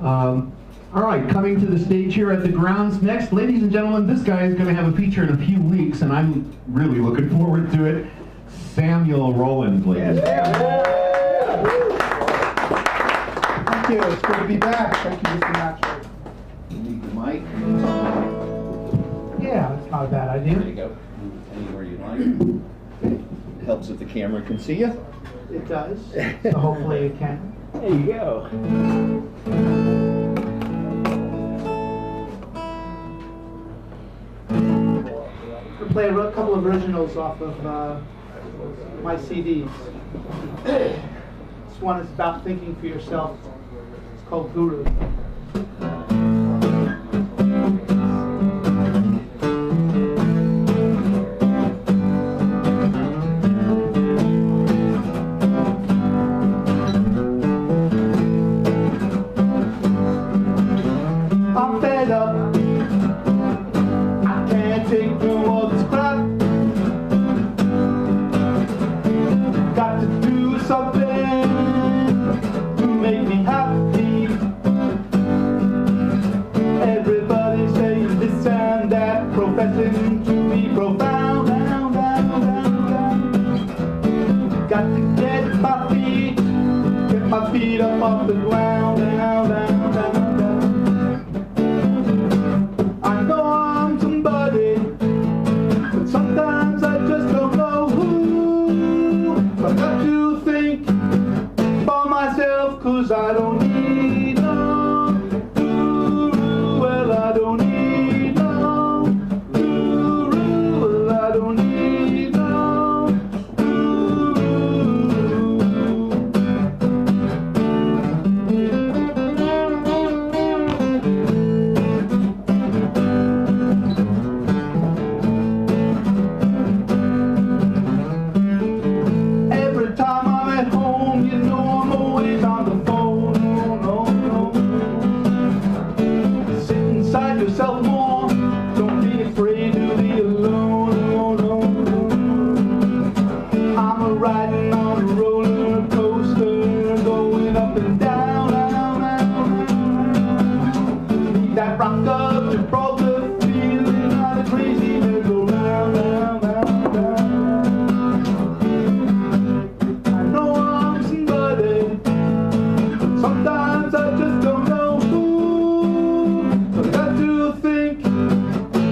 All right, coming to the stage here at the grounds next, ladies and gentlemen, this guy is going to have a feature in a few weeks, and I'm really looking forward to it. Samuel Rowland, please. Thank you. It's good to be back. Thank you, Mr. Matchett. You need the mic? Yeah, that's not a bad idea. There you go. Move it anywhere you like. It helps if the camera can see you. It does. So hopefully it can. There you go. We'll play a couple of originals off of my CDs. This one is about thinking for yourself. It's called Guru. I'm fed up. I can't take no more of this crap. Got to do something to make me happy. Everybody saying this and that, professing to be profound, down, down, down, down. Got to get my feet up off the ground, down, down, down, down. I know I'm somebody, but sometimes I just don't know who. I've got to think for myself, 'cause I don't need no guru. Well, I don't need no guru. Well, I don't need no Every time I'm at home, you know I'm always on the phone. No, no, no. Sit inside yourself more. Don't be afraid to be alone. No, no, no. I'm a riding on a roller coaster, going up and down, down, down, down. Need that rock of Gibraltar, feeling like a crazy merry-go-round, down, down, down. I know I'm somebody, but sometimes I just don't know who. But I got to think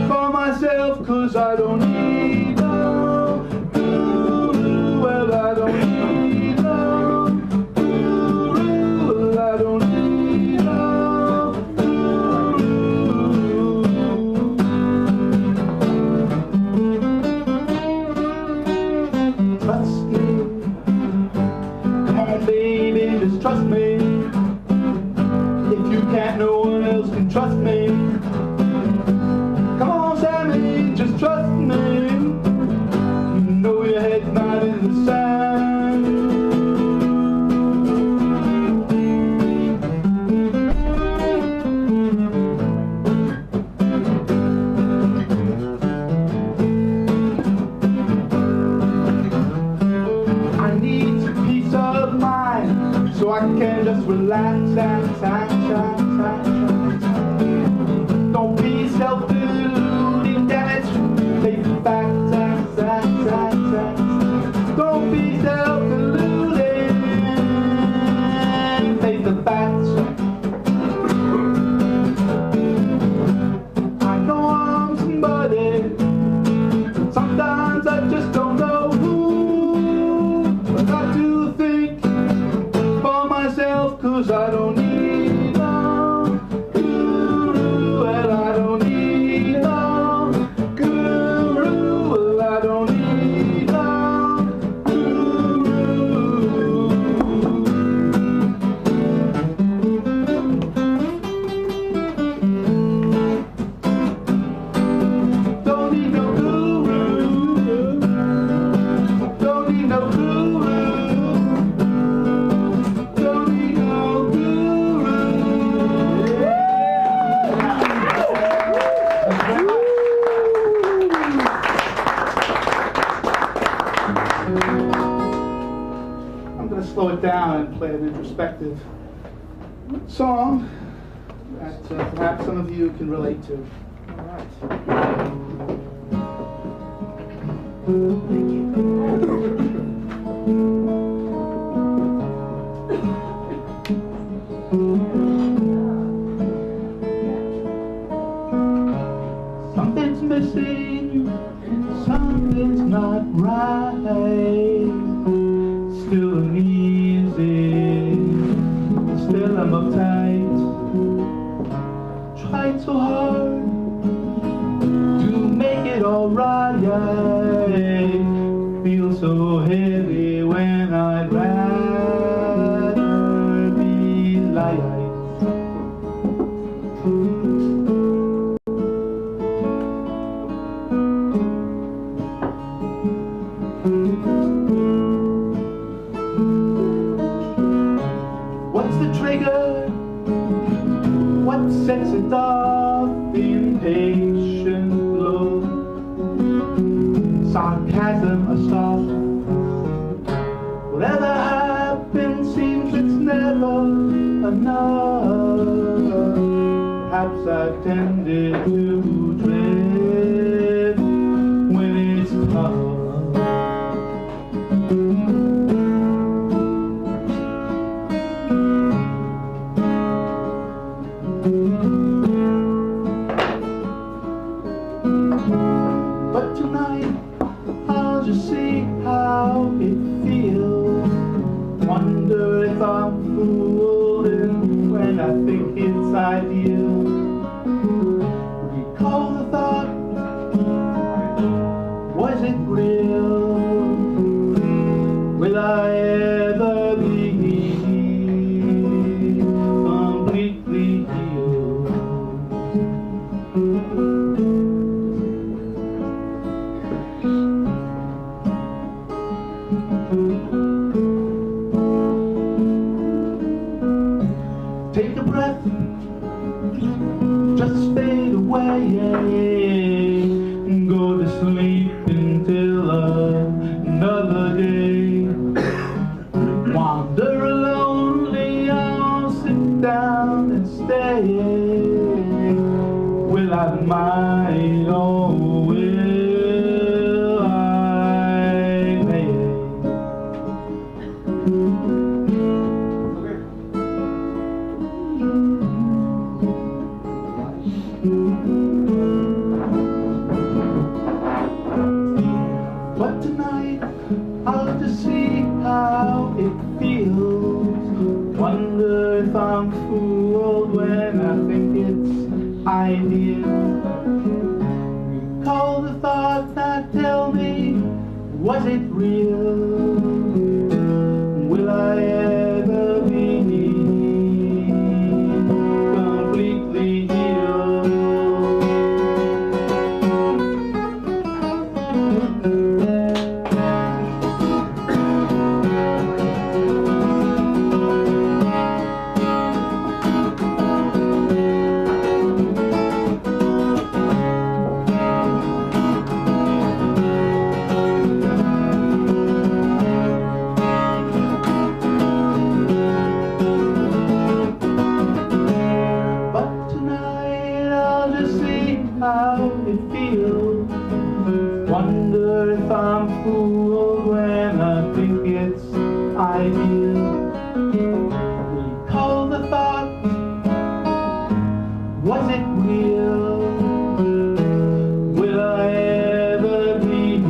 for myself, 'cause I don't need no guru. Well, I don't need no guru. Well, I don't need no guru. Trust me. Come on, baby, just trust me. If you can't, no one else can trust me. Come on, Sammy, just trust me. You know your head's not in the sand. I need some peace of mind, so I can just relax and don't be self-deluding, damn it. Face the facts, don't be self-deluding. Face the facts. I know I'm somebody, but sometimes I just don't know who. I got to think for myself, 'cause I don't need no guru. Well, I don't need no guru. Well, I don't need no Don't need no guru. Don't need no guru. Don't need no guru. I'm going to slow it down and play an introspective song. that perhaps some of you can relate to. All right. Thank you. Something's missing, something's not right. Still uneasy, still I'm uptight. Tried so hard to make it alright. Feel so heavy when I'd rather be light. What's the trigger? What sets it off? The impatient glow, sarcasm assault. Whatever happens seems it's never enough. Perhaps I've tended to drift when it's tough. But tonight, I'll just see how it feels. Wonder if I'm fooling when I think it's ideal. Recall the thought, was it real? Will I ever be completely healed? Take a breath, just fade away, and go to sleep until another day. Wander lonely, I'll sit down and stay. Will I mind or will I pay? But tonight, I'll just see how it feels. Wonder if I'm fooled when I think it's ideal. Recall the thought that tell me, was it real? Will I ever be completely healed? How it feels. Wonder if I'm fooled when I think it's ideal. Recall the thought, was it real? Will I ever be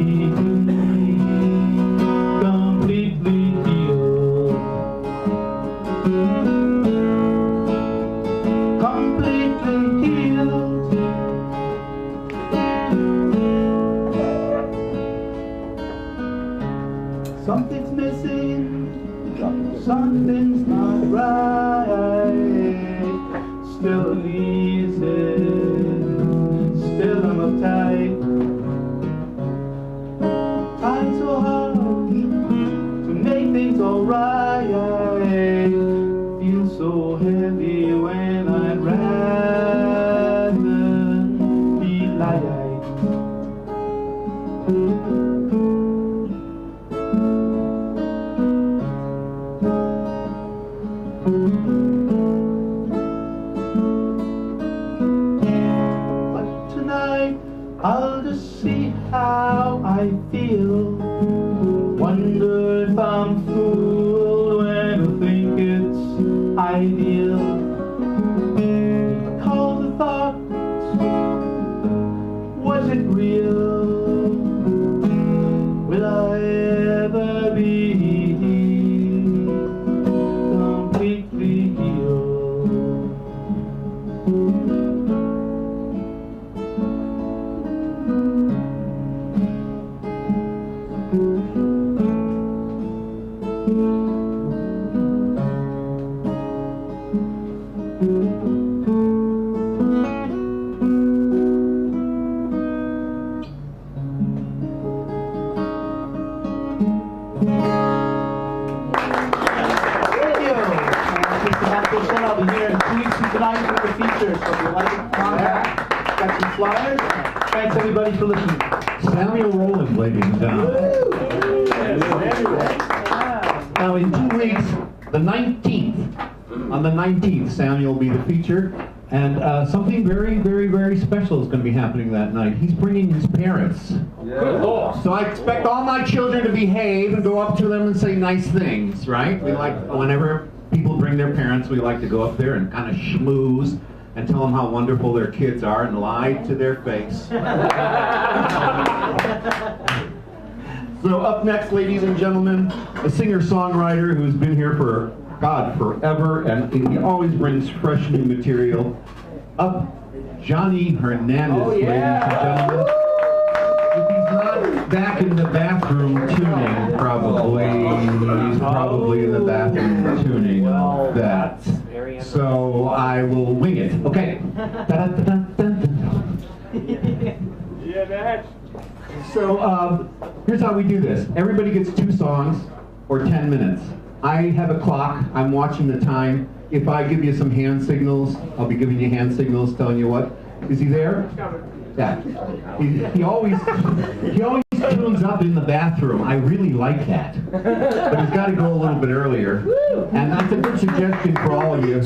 completely healed? Completely healed. Something's missing, something's not right. Still uneasy, still I'm uptight. Trying so hard to make things alright. Feel so heavy when I'd rather be light. I feel. Wonder if I'm fooled when I think it's ideal. Call the thought, was it real? Will I ever be completely healed? I'll be here in 2 weeks from tonight with the features. So if you like it, contact. Got some flyers. Thanks everybody for listening. Samuel Rowland, ladies and gentlemen. Now in 2 weeks, the 19th, on the 19th, Samuel will be the feature, and something very, very, very special is going to be happening that night. He's bringing his parents. So I expect all my children to behave and go up to them and say nice things, right? We like, whenever people bring their parents, we like to go up there and kind of schmooze and tell them how wonderful their kids are and lie to their face. So up next, ladies and gentlemen, a singer-songwriter who's been here for, God, forever, and he always brings fresh new material. Up, Johnny Hernandez, ladies and gentlemen. If he's not back in the bathroom tuning, probably, he's probably in the bathroom tuning that. So I will wing it. Okay. Yeah, man. So here's how we do this. Everybody gets 2 songs or 10 minutes. I have a clock. I'm watching the time. If I give you some hand signals, I'll be giving you hand signals telling you what. Is he there? Yeah. He always tunes up in the bathroom. I really like that. But he's got to go a little bit earlier. And that's a good suggestion for all of you.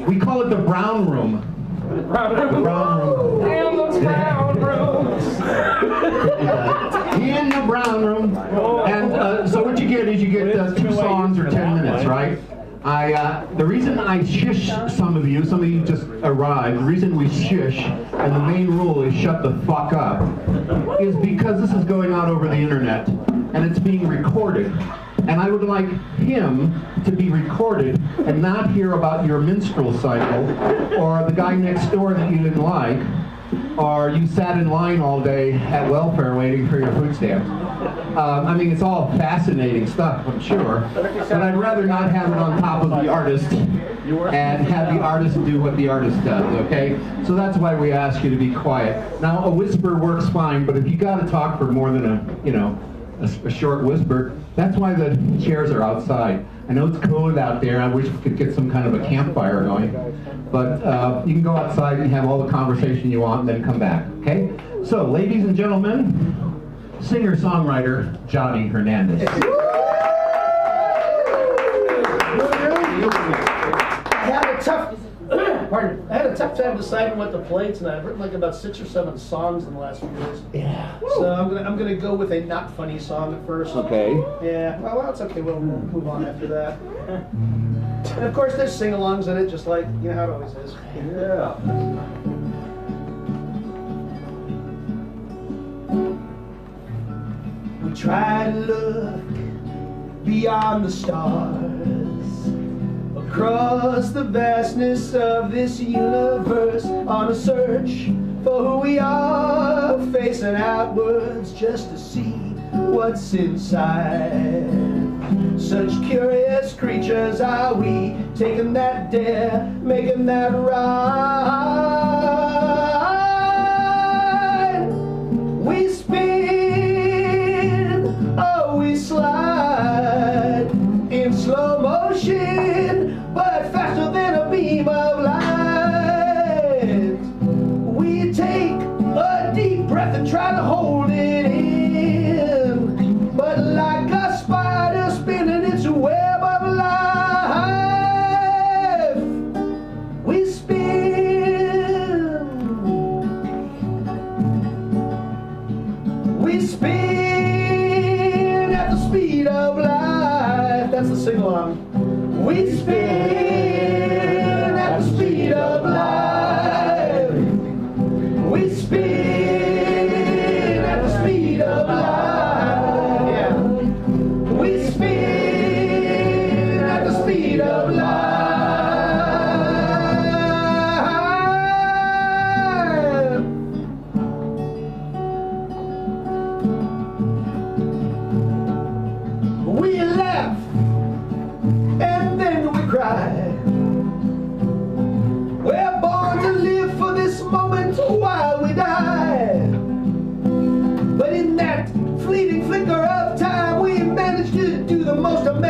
We call it the brown room. The brown room. In the brown room. In the brown room. And so what you get is you get 2 songs or 10 minutes, right? The reason I shush some of you just arrived, the reason we shush, and the main rule is shut the fuck up, is because this is going out over the internet, and it's being recorded. And I would like him to be recorded and not hear about your menstrual cycle, or the guy next door that you didn't like, or you sat in line all day at welfare waiting for your food stamps. I mean, it's all fascinating stuff, I'm sure, but I'd rather not have it on top of the artist and have the artist do what the artist does, okay? So that's why we ask you to be quiet. Now, a whisper works fine, but if you got to talk for more than a short whisper, that's why the chairs are outside. I know it's cold out there. I wish we could get some kind of a campfire going. But you can go outside and have all the conversation you want and then come back, okay? So, ladies and gentlemen, singer-songwriter Johnny Hernandez. I had a tough time deciding what to play tonight. I've written like about 6 or 7 songs in the last few years. Yeah. So I'm gonna go with a not funny song at first. Okay. Yeah. Well, it's okay. We'll move on after that. And of course, there's sing-alongs in it, just like you know how it always is. Yeah. We try to look beyond the stars, across the vastness of this universe, on a search for who we are, facing outwards just to see what's inside. Such curious creatures are we, taking that dare, making that ride. We spin, oh we slide, in slow motion, but faster than a beam of light. We take a deep breath and try to hold it in, but like a spider spinning its web of life, we spin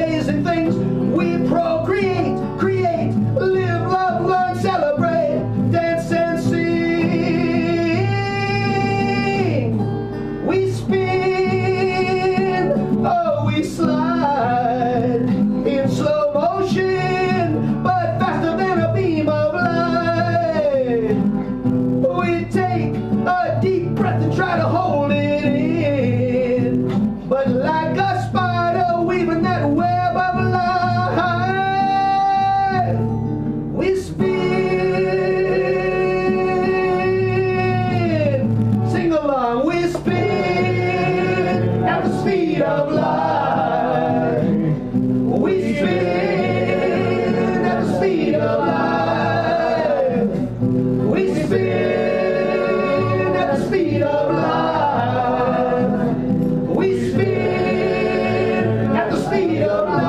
amazing things. We procreate, create, live, love, learn, celebrate, dance and sing. We spin, oh, we slide in slow motion, but faster than a beam of light. We take a deep breath and try to hold it in, but like a spider weaving that web of life, we spin. Sing along, we spin at the speed of light. We spin at the speed of light. We spin at the speed of light. We spin at the speed of light.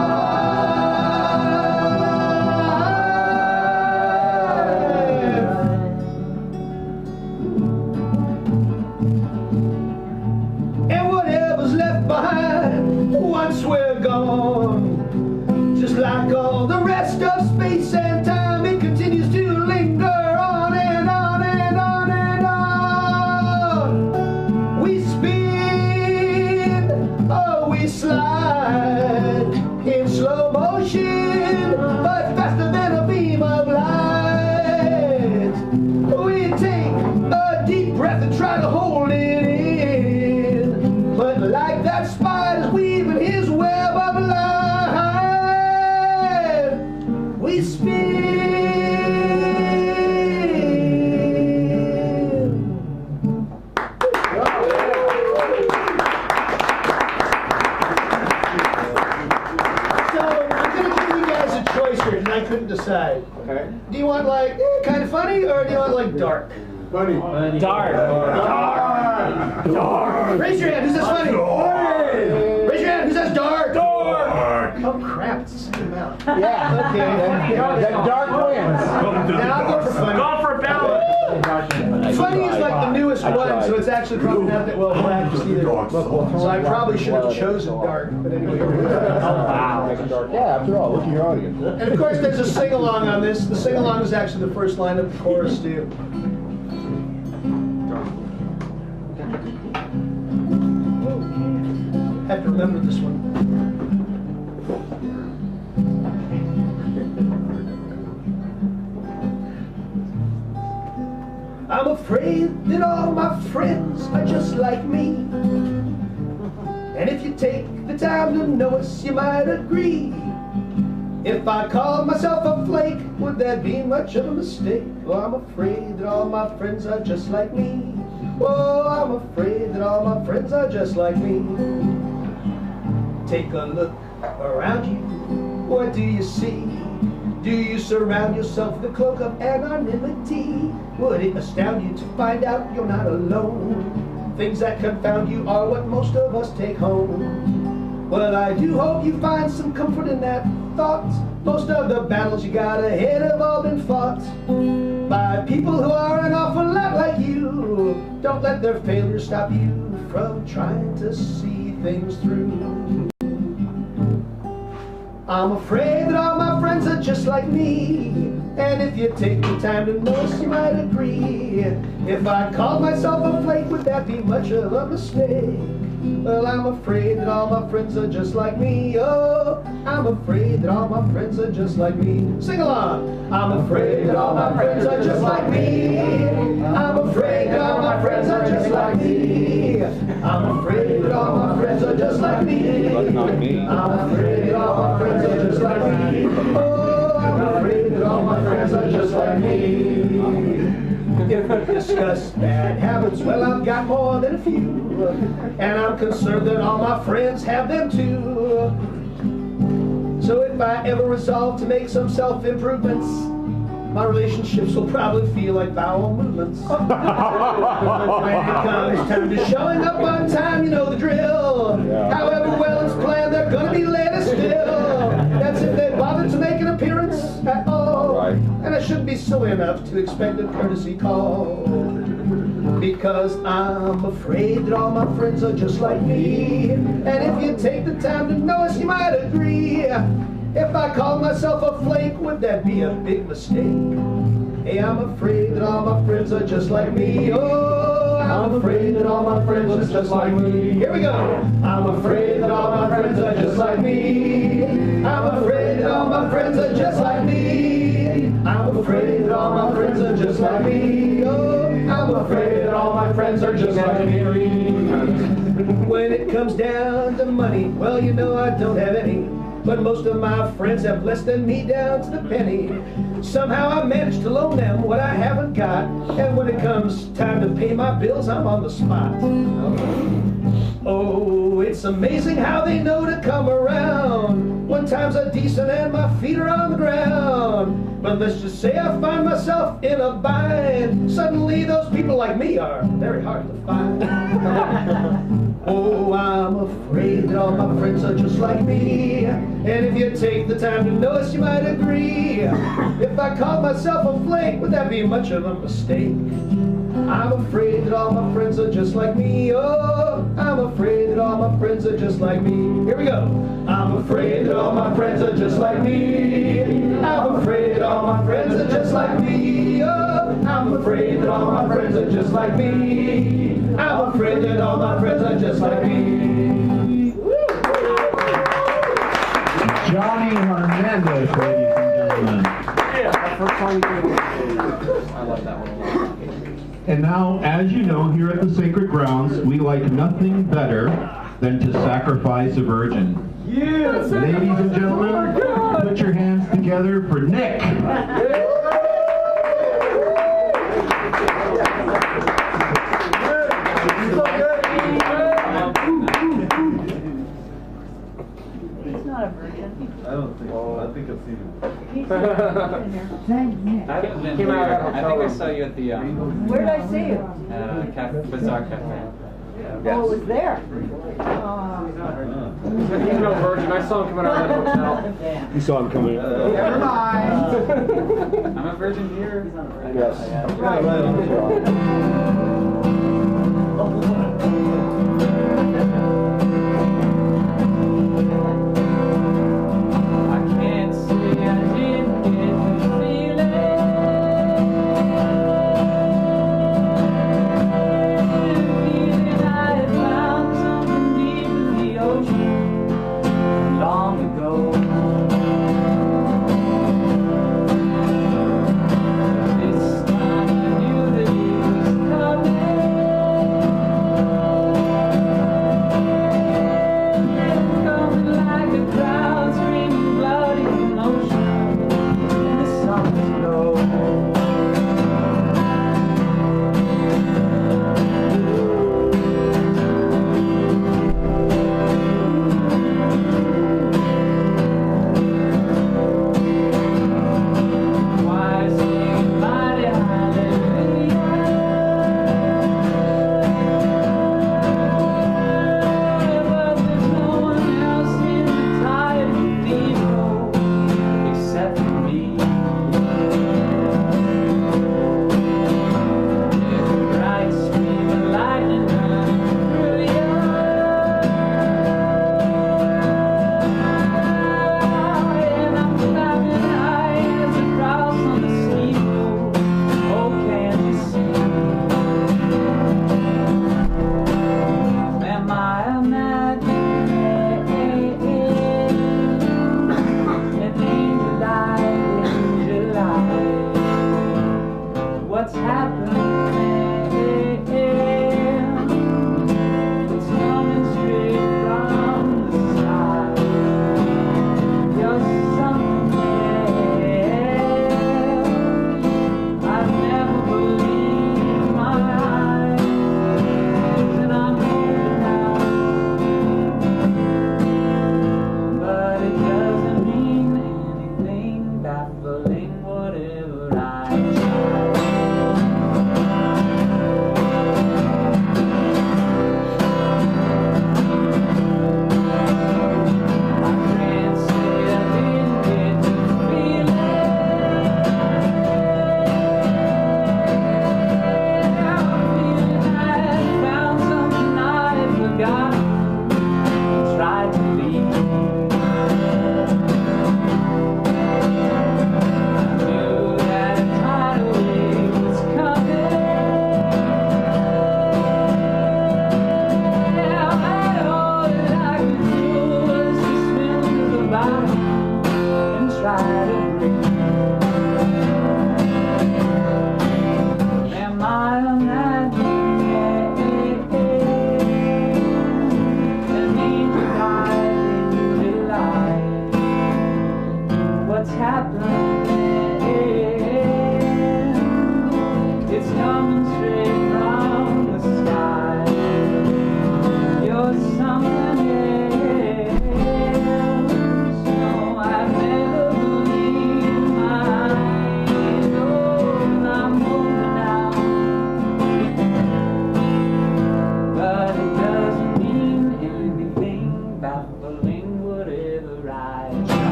And whatever's left behind once we're gone, just like all the rest of space and time, it continues to linger on and on and on and on. We spin, oh, we slide in slow motion, but faster than a beam of light. We take a deep breath and try to hold it in, but like that spider's weaving his web of light, we spin. So I'm gonna give you guys a choice here, and I couldn't decide. Okay. Do you want like kind of funny, or do you want like dark? Funny. Dark. Raise your hand. Who says funny? Raise your hand. Who says dark? Dark. Oh crap! It's the same amount. Yeah. Okay. That dark wins. Now I'll go for funny. Go for ballot. Funny is like the newest one, so it's actually probably not that well practiced either. So I probably should have chosen dark, but anyway. Wow. Yeah, after all, look at your audience. And of course, there's a sing-along on this. The sing-along is actually the first line of the chorus, too. Have to remember this one. I'm afraid that all my friends are just like me. And if you take the time to know us, you might agree. If I called myself a flake, would that be much of a mistake? Well, I'm afraid that all my friends are just like me. Oh, I'm afraid that all my friends are just like me. Take a look around you. What do you see? Do you surround yourself with a cloak of anonymity? Would it astound you to find out you're not alone? Things that confound you are what most of us take home. Well, I do hope you find some comfort in that thought. Most of the battles you got ahead have all been fought by people who are an awful lot like you. Don't let their failures stop you from trying to see things through. I'm afraid that all my friends are just like me. And if you take the time to notice, you might agree. If I called myself a flake, would that be much of a mistake? Well, I'm afraid that all my friends are just like me. Oh, I'm afraid that all my friends are just like me. Sing along. I'm afraid that all my friends are just like me. I'm afraid that all my friends are just like me. I'm afraid that all my friends are just like me. I'm afraid that all my friends are just like me. Oh, I'm afraid that all my friends are just like me. If we discuss bad habits, well, I've got more than a few. And I'm concerned that all my friends have them too. So if I ever resolve to make some self-improvements, my relationships will probably feel like bowel movements. When it comes time to showing up on time, you know the drill. However well it's planned, they're gonna be later still. That's if they bother to make an appearance at all. And I shouldn't be silly enough enough to expect a courtesy call. Because I'm afraid that all my friends are just like me. And if you take the time to know us, you might agree. If I called myself a flake, would that be a big mistake? Hey, I'm afraid that all my friends are just like me. Oh, I'm afraid that all my friends are just like me. Here we go. I'm afraid that all my friends are just like me. I'm afraid that all my friends are just like me. I'm afraid that all my friends are just like me. Oh, I'm afraid that all my friends are just like me. When it comes down to money, well, you know I don't have any. But most of my friends have less than me down to the penny. Somehow I managed to loan them what I haven't got. And when it comes time to pay my bills, I'm on the spot. Oh, it's amazing how they know to come around. One time's a decent and my feet are on the ground. But let's just say I find myself in a bind. Suddenly those people like me are very hard to find. Oh, I'm afraid that all my friends are just like me. And if you take the time to know us, you might agree. If I called myself a flake, would that be much of a mistake? I'm afraid that all my friends are just like me. Oh, I'm afraid that all my friends are just like me. Here we go. I'm afraid that all my friends are just like me. I'm afraid that all my friends are just like me. Oh, I'm afraid that all my friends are just like me. I'm afraid that all my friends are just like me. Johnny Hernandez, ladies and gentlemen. I love that one a lot. And now, as you know, here at the Sacred Grounds, we like nothing better than to sacrifice a virgin. Yeah! Ladies and gentlemen, put your hands together for Nick. He's not a virgin. I don't think so. I think I've seen him. He's not in there. I think I saw you at the Where did I see you? Bazaar Cafe. Oh, it was there. He's no virgin. I saw him coming out of that hotel. You saw him coming. Never mind. I'm a virgin here. Yes. Right on the I can't say I didn't get the feeling. Feeling I had found something deep in the ocean long ago. This time I knew that it was coming. Coming like a crowd screaming bloody emotion in the summer's glow. Why sing mighty hallelujah? But there's no one else in the tired cathedral except for me. There's a bright stream of lightning running through you. And I'm climbing high as a cross on the steeple. Oh, can't you see? Am I imagining an angel died in July? What's happening? It's coming straight from the sky. You're something I've never believed my eyes, and I know it now. But it doesn't mean anything, baffling whatever I try.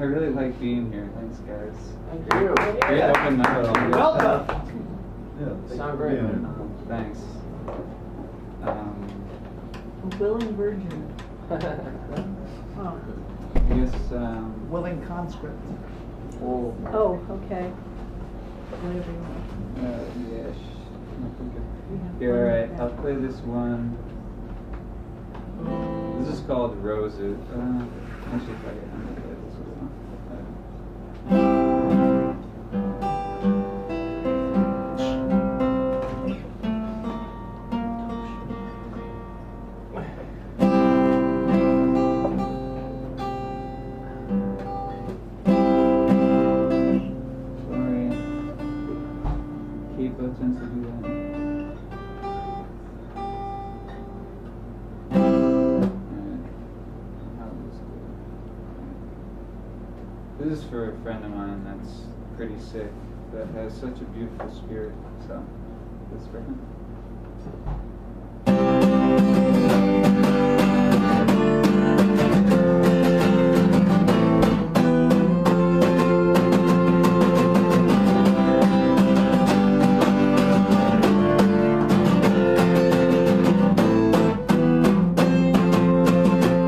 I really like being here. Thanks, guys. Thank you. Great open night. Welcome. Sound great. Thanks. A willing virgin. I guess, Willing conscript. well, Oh, okay. Whatever you want. yeah, here, alright, I'll play this one. This is called Roses. Actually, I'm gonna play this one. Sorry. Keep tends to do that. This is for a friend of mine that's pretty sick, that has such a beautiful spirit, so this is for him.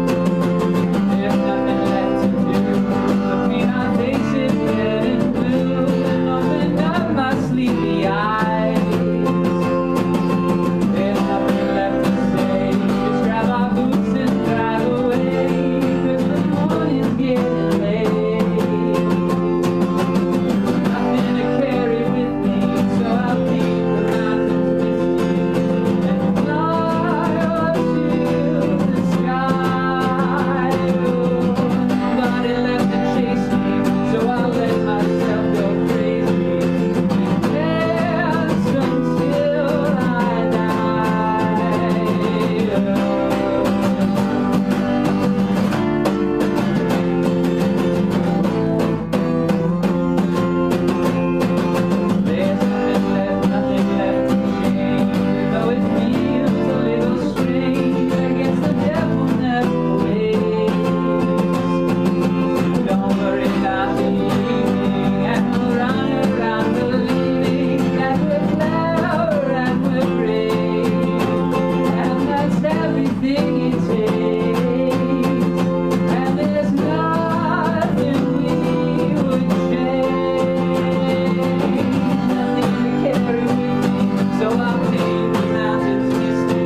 There's nothing left to do. The pain I face is getting blue and open up my sleepy eyes. There's nothing left to say. Just grab our boots and drive away. 'Cause the morning's getting late. Nothing to carry with me, so I'll leave the mountains misty and fly up to the sky. Nobody left to chase me, so I'll let myself go crazy and dance until I die. There's nothing left to change, though it feels a little strange. I guess the devil never waits. Don't worry about the evening, and we'll run around believing that we're clever and we're brave, and that's everything it takes. And there's nothing we would change, nothing to carry with me, so I'll leave the mountains misty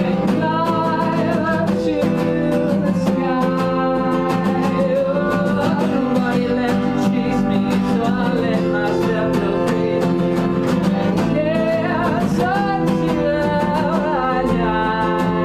and fly up to the sky. Nobody left to chase me, so I'll let myself go crazy and dance until I die.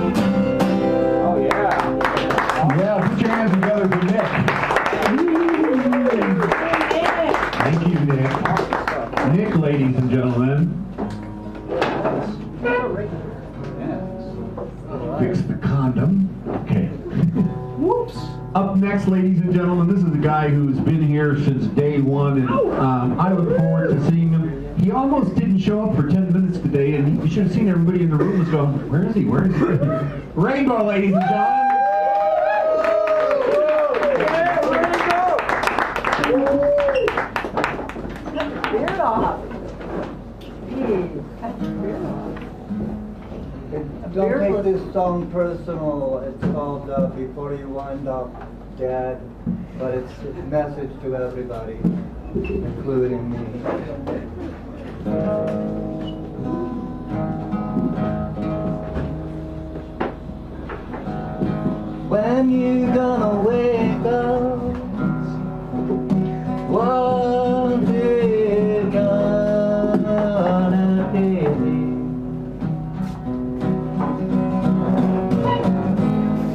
Oh yeah. Yeah, put your hands together for Nick. Thank you, Nick. Nick, ladies and gentlemen. Fix the condom. Okay. Whoops. Up next, ladies and gentlemen, this is a guy who's been here since day one, and I look forward to seeing him. He almost didn't show up for 10 minutes today, and you should have seen everybody in the room was going, where is he? Where is he? Rainbow, ladies and gentlemen. Beard off. Jeez, cut your beard off. Don't take this song personal. It's called Before You Wind Up, Dad. But it's a message to everybody, including me. When you gonna wake up? What's it gonna be?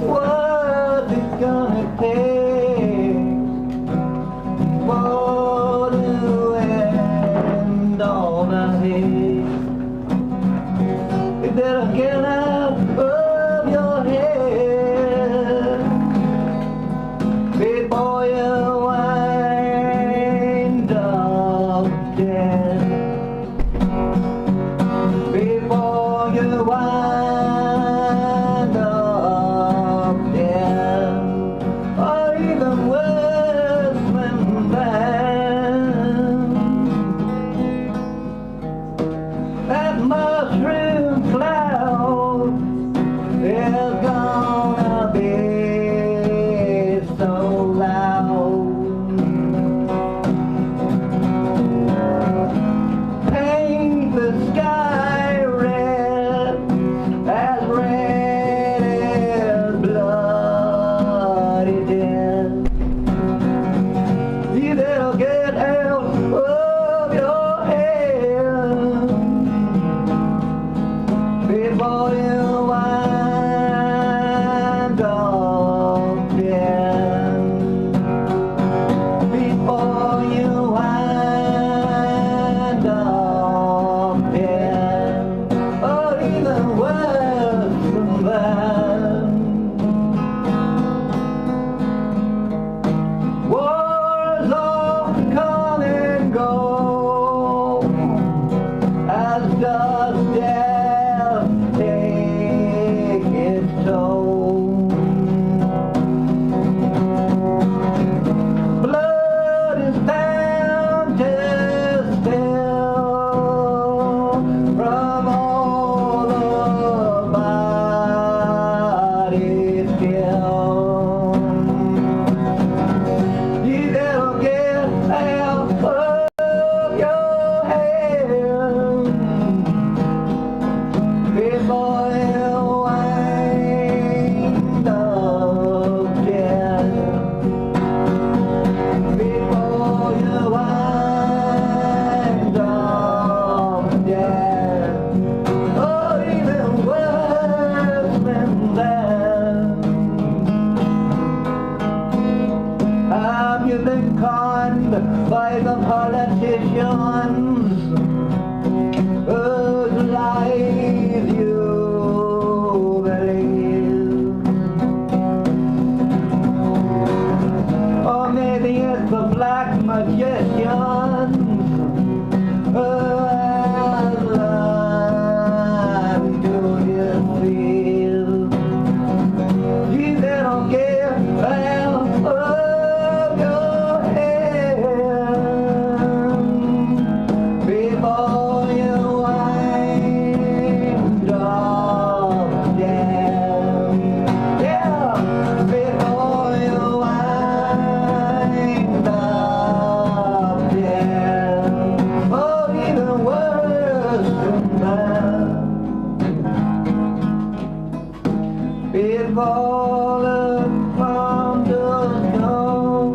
What's it gonna take for to end all the hate? You better get out. that mushroom cloud is gonna be so loud. Paint the sky red as bloody death. You that'll get out of your head before you wind up dead. Before you wind up dead, or even worse than that. Wars all come and go as does death take its toll. Blood is bound to spill from all the body's skill. You that'll get out of your head before you wind up dead. Before you wind up dead, or even worse than that. Have you been conned by the politicians whose lies you believe? Or maybe it's the black magicians who have lied to deceive. You that'll get out of your head before you wind up dead. Yeah, before you wind up dead, or even worse than that. Before the thunders come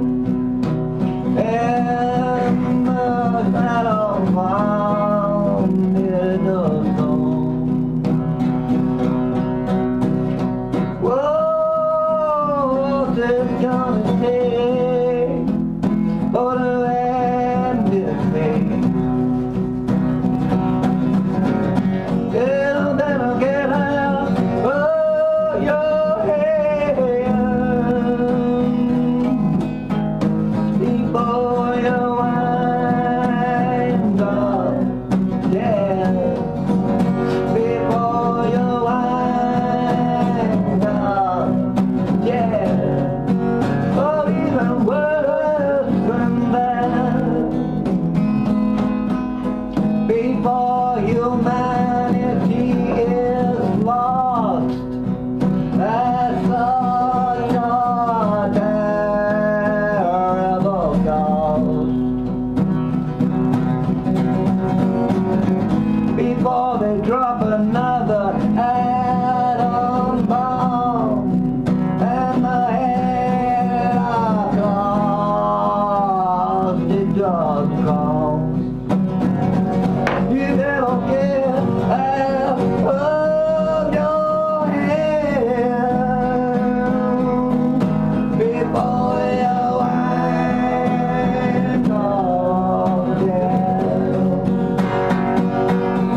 and the shadow falls near the storm. What's it gonna take for the end this thing? It'll never get out of your head before you wind up dead. Before you wind up dead, or even worse than that. Before humanity is lost at such a terrible cost. Before they drop another atom bomb and the head across it just comes. You that'll get out of your head before you wind up dead.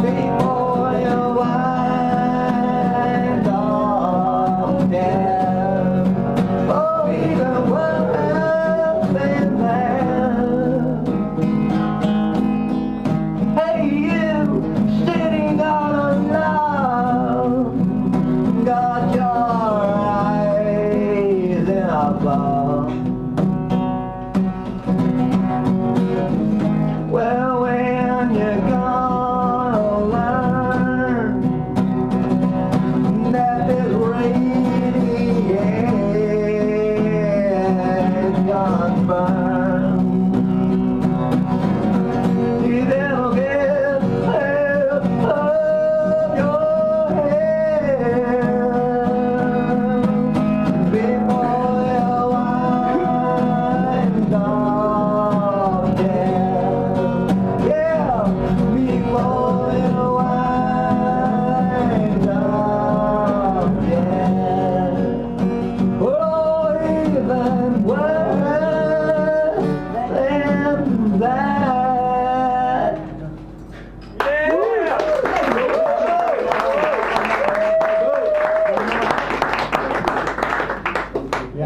Before you wind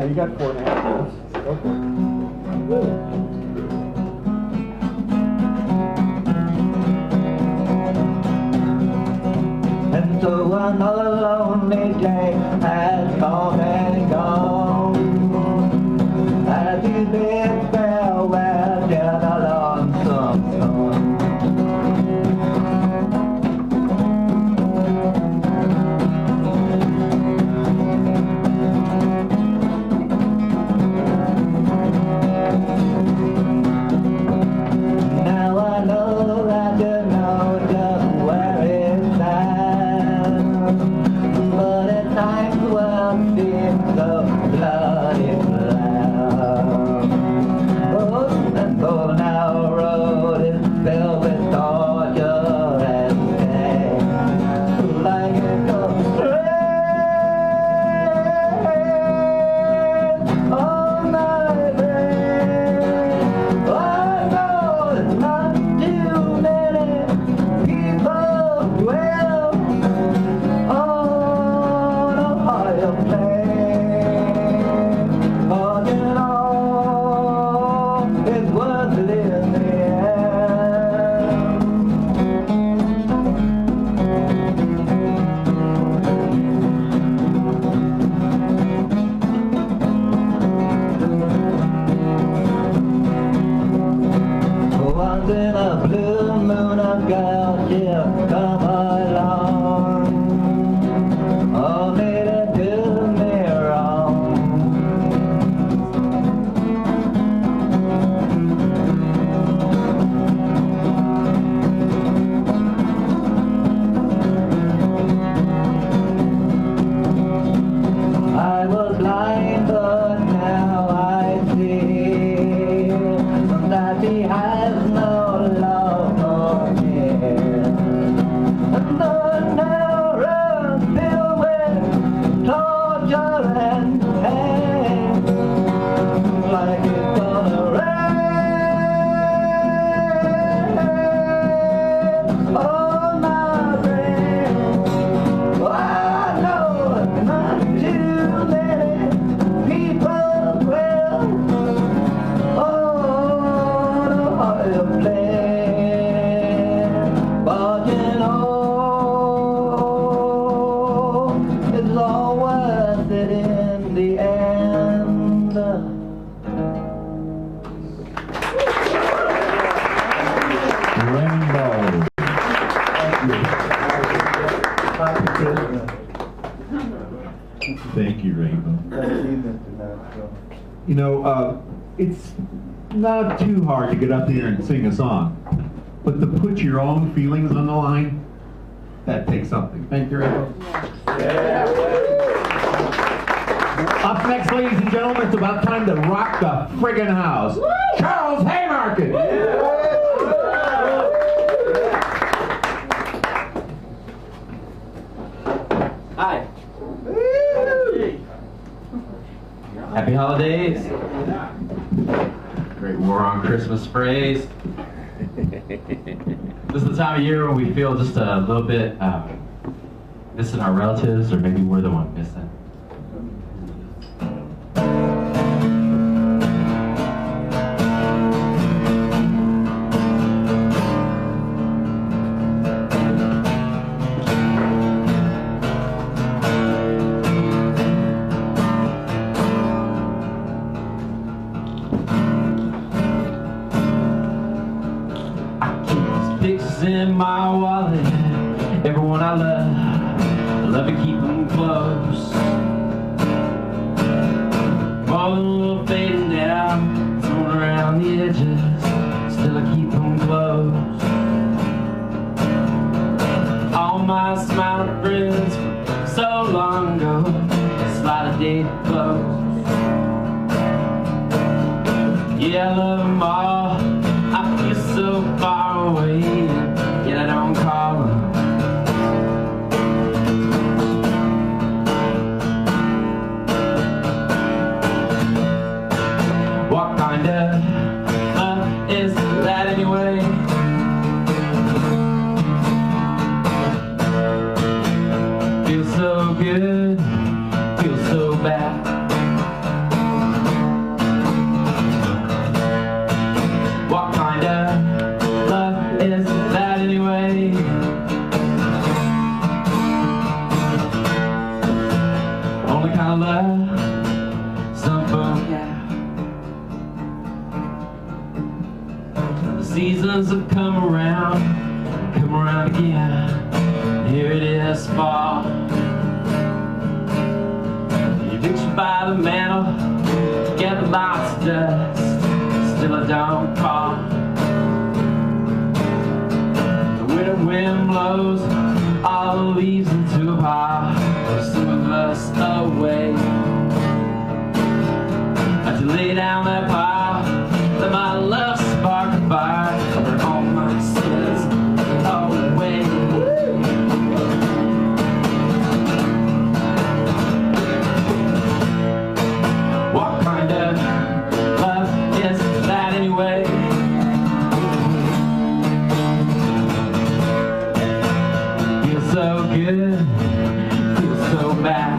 Yeah, you got 4.5 minutes. Go for it. And so another lonely day has come and gone. As you bid farewell to the lonesome sun. Now I know that you know just where it's at, but at times well seems so bloody black. Oh, and though now road is filled with torture and pain, like it goes straight on my brain. I know it's not too many people dwell on a higher plane, but it all is worth it in the once in a blue moon, a girl she'll come along, only to do me wrong. I was blind, but now I see that he has no love for me. And the narrow filled with torture and pain, like it's gonna rain on my brain. I know not too many people will on a higher plane, but you know it's all worth it in the end. Rainbow. Happy Christmas. Thank you, Rainbow. Thank you, Mr. Nashville. You know, it's not too hard to get up here and sing a song, but to put your own feelings on the line, that takes something. Thank you, Rainbow. Up next, ladies and gentlemen, it's about time to rock the friggin' house. Charles Haymarket. Hi. Happy holidays. Great war on Christmas phrase. This is the time of year when we feel just a little bit missing our relatives, or maybe we're the one missing. Sticks in my wallet, everyone I love to keep them close. Falling a little fading down, thrown around the edges, still I keep them close. All my smiling friends from so long ago, slide a day close. Yeah, I love them all, I feel so far away, yet I don't call them. What kind of love is that anyway? Feels so good, feels so bad. seasons have come around again. Here it is, fall. You reach by the mantle, gather lots of dust, still I don't call. The winter wind blows all the leaves into a pile, some of us away. As you lay down that pile, let my love spark a fire, burn all my sins away. What kind of love is that anyway? Feels so good, feels so bad.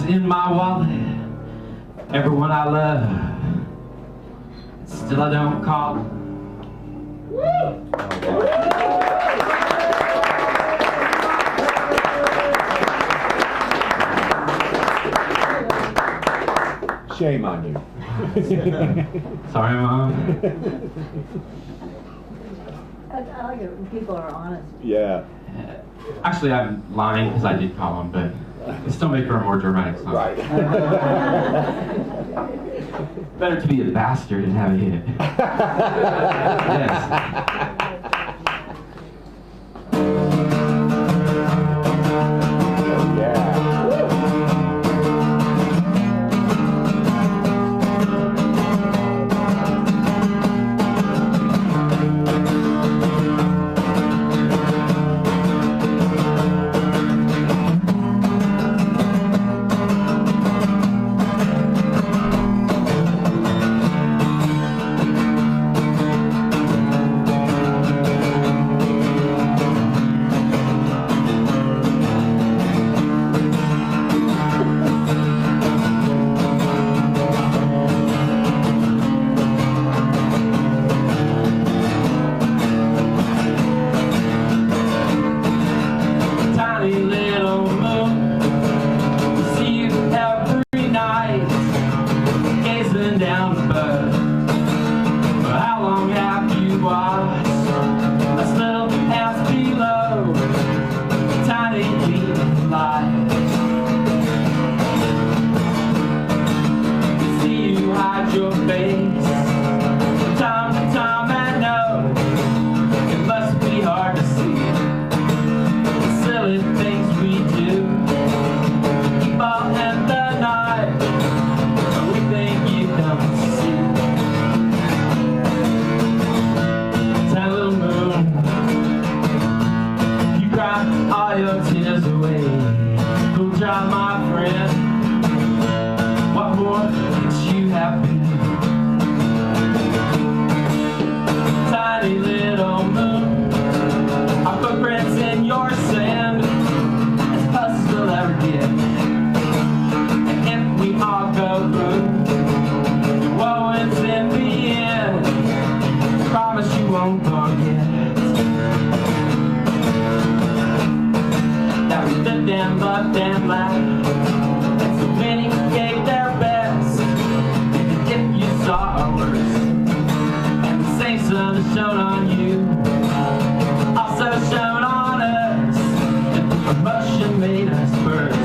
In my wallet, everyone I love, still I don't call. Shame on you. Sorry, Mom. I like it when people are honest. Yeah. Actually, I'm lying because I did call him, but it still make for a more dramatic song. Right. Better to be a bastard and have a hit. Yes. Tiny little moon, our footprints in loved and laughed, and so many gave their best. And if you saw ours, and the saints of the shone on you, also shone on us, and the promotion made us burst.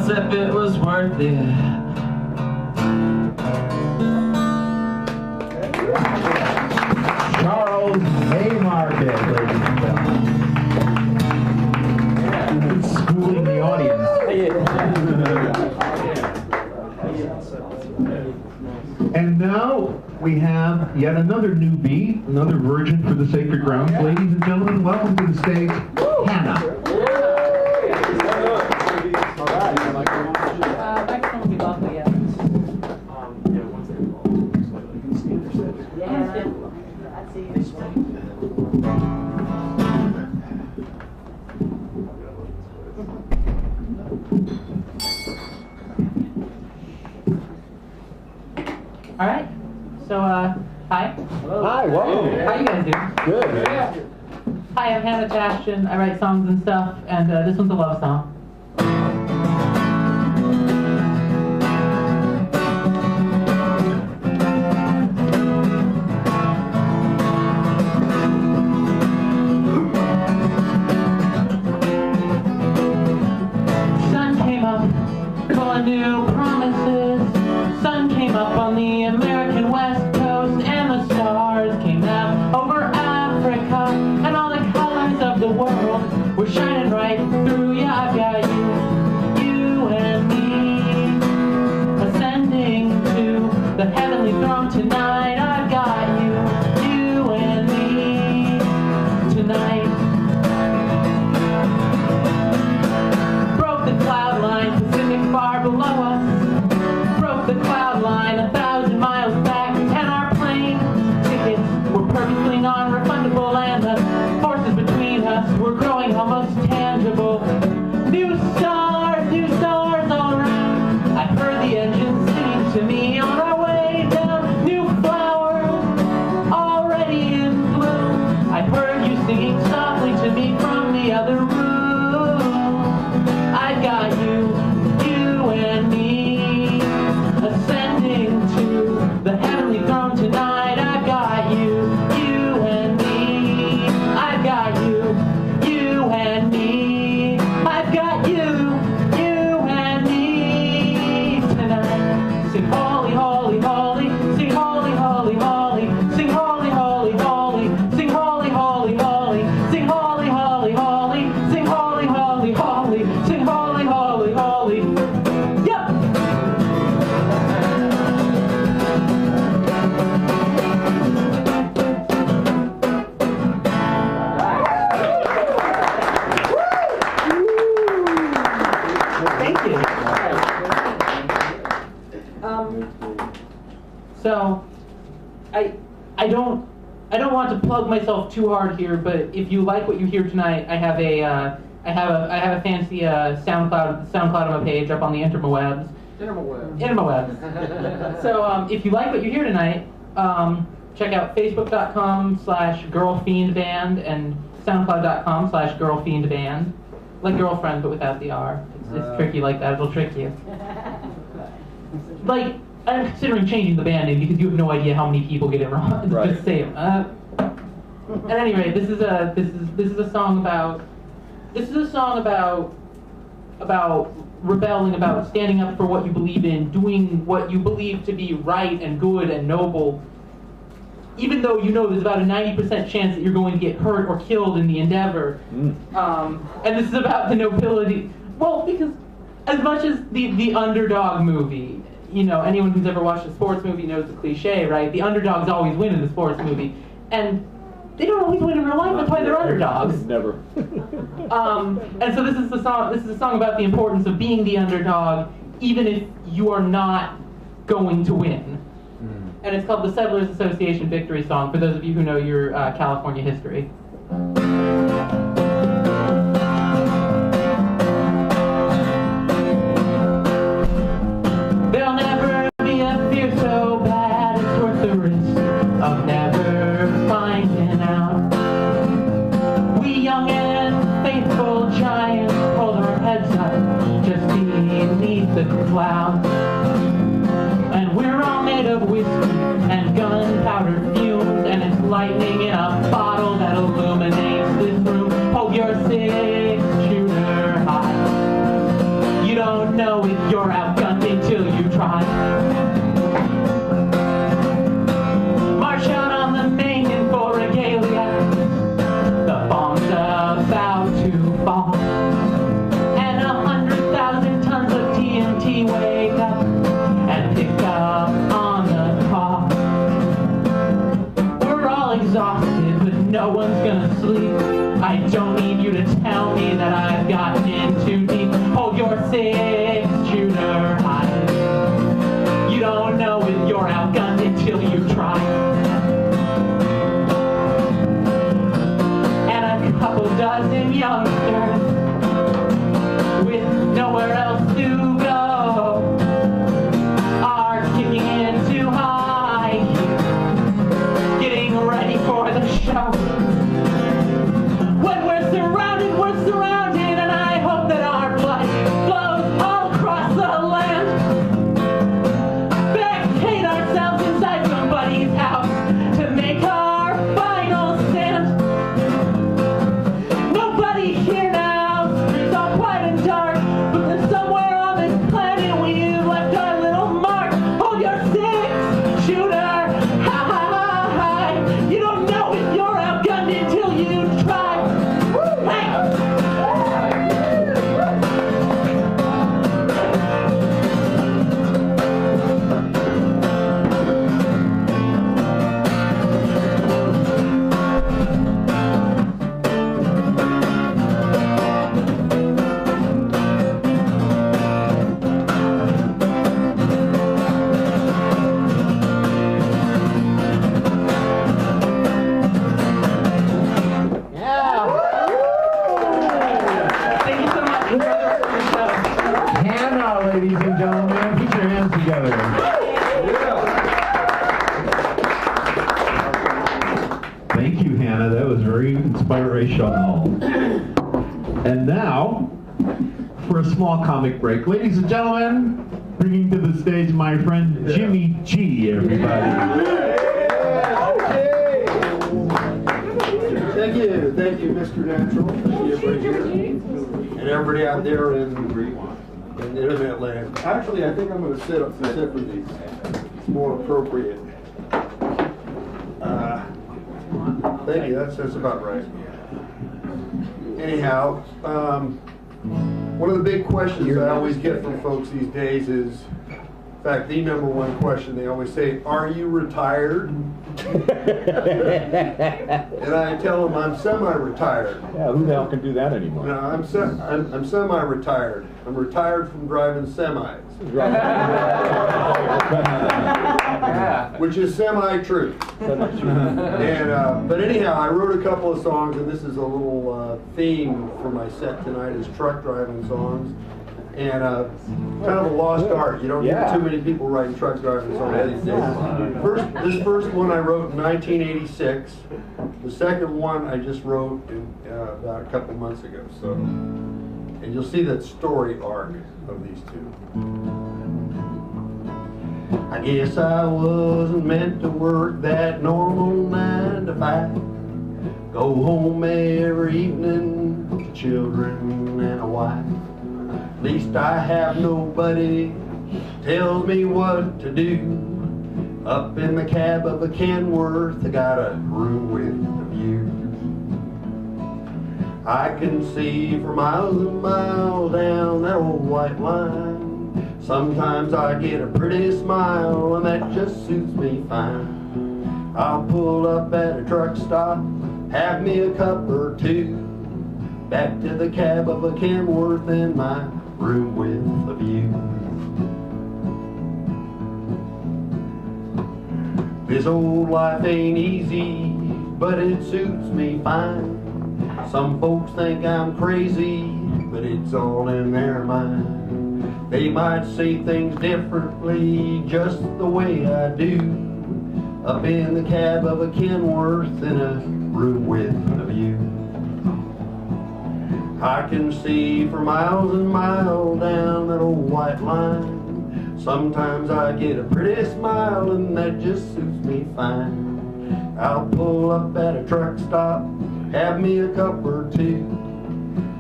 If it was worth it. Charles Haymarket, ladies and gentlemen. Schooling the audience. And now we have yet another newbie, another virgin for the sacred grounds. Ladies and gentlemen, welcome to the stage, Hannah. Microphone would be lovely, yeah. All right. So, hi. Hi, welcome. How you guys doing? Good. Hi, I'm Hannah Tashton. I write songs and stuff, and this one's a love song. Sun came up, full of new promises. Sun came up on the American West Coast, and the stars came out over Africa, and all the colors of the world were shining right through you. I've got you and me, ascending to the heavenly throne tonight. I've got you and me tonight. Broke the cloud line, Pacific far below us. Broke the cloud line 1,000 miles back, and our plane tickets were perfectly non-refundable, and the forces between us were growing almost tangible. New stars all around. I heard the engines singing to me on our way down. New flowers already in bloom. I heard you singing softly to me from the other room. I've got you and me, ascending to the heavenly throne tonight. I've got you and me. I've got you and me. I've got you and me tonight. Sing holy, holy, holy. Sing holy, holy, holy. Sing holy, holy, holy. Sing holy, holy, holy. Sing holy, holy, holy. Sing holy, holy, holy. Sing holy, holy, holy. Yep. Thank you. So, I don't want to plug myself too hard here, but if you like what you hear tonight, I have a fancy SoundCloud on my page up on the interwebs. Interwebs. So if you like what you hear tonight, check out facebook.com/girlfiendband and soundcloud.com/girlfiendband. Like girlfriend, but without the R. It's tricky like that. It'll trick you. Like, I'm considering changing the band name because you have no idea how many people get it wrong. Right. Just say it. At any rate, this is a song about rebelling, about standing up for what you believe in, doing what you believe to be right and good and noble, even though you know there's about a 90% chance that you're going to get hurt or killed in the endeavor. And this is about the nobility. Well, because as much as the underdog movie, you know, anyone who's ever watched a sports movie knows the cliche, right? The underdogs always win in the sports movie. And they don't always win in real life, that's why they're underdogs. Never. And so this is a song about the importance of being the underdog, even if you are not going to win. And it's called the Settlers Association Victory Song, for those of you who know your California history. There'll never be a fear so bad it's worth the risk of never finding out. We young and faithful giants hold our heads up just beneath the clouds. And we're all made of whiskey and gunpowder fumes, and it's lightning in a bottle that illuminates this room. Hold your 6-shooter high. You don't know if you're outgunned until you try. March out on the main in for regalia. The bomb's about to fall, and 100,000 tons of TNT wake up and pick up on the call. We're all exhausted, but no one's gonna sleep. I don't need you to tell me that I've gotten in too deep. Hold your 6-shooter high. You don't know if you're outgunned until you try. And a couple dozen youngsters with nowhere else to go are kicking into high gear, getting ready for the show. When we're surrounded, and I hope that our blood flows all across the land. Barricade ourselves inside somebody's house to make our final stand. Nobody here now, it's all quiet and dark, but there's somewhere on this planet we've left our little mark. Hold your 6-shooter high. You don't know if you're outgunned until you try. Hey! Thank you so much for the show. Hannah, ladies and gentlemen, put your hands together. Thank you, Hannah. That was very inspirational. And now, for a small comic break, ladies and gentlemen, bringing to the stage my friend Jimmy G. Everybody. Thank you, Mr. Natural. Everybody here. And everybody out there in internet land. Actually, I think I'm going to sit with these. It's more appropriate. Thank you. That's about right. Anyhow, one of the big questions I always get from folks these days is, in fact, the number one question they always say, "Are you retired?" And I tell them I'm semi-retired. Yeah, who the hell can do that anymore? No, I'm semi-retired. I'm retired from driving semis, which is semi-true. And but anyhow, I wrote a couple of songs, and this is a little theme for my set tonight: is truck driving songs. And kind of a lost art. You don't hear too many people writing truck driving songs these days. This first one I wrote in 1986. The second one I just wrote about a couple months ago. So And you'll see that story arc of these two. I guess I wasn't meant to work that normal 9 to 5. Go home every evening to children and a wife. At least I have nobody tells me what to do. Up in the cab of a Kenworth, I got a room with a view. I can see for miles and miles down that old white line. Sometimes I get a pretty smile and that just suits me fine. I'll pull up at a truck stop, have me a cup or two. Back to the cab of a Kenworth in my room with a view. This old life ain't easy, but it suits me fine. Some folks think I'm crazy, but it's all in their mind. They might see things differently, just the way I do. Up in the cab of a Kenworth in a room with a view. I can see for miles and miles down that old white line. Sometimes I get a pretty smile and that just suits me fine. I'll pull up at a truck stop, have me a cup or two.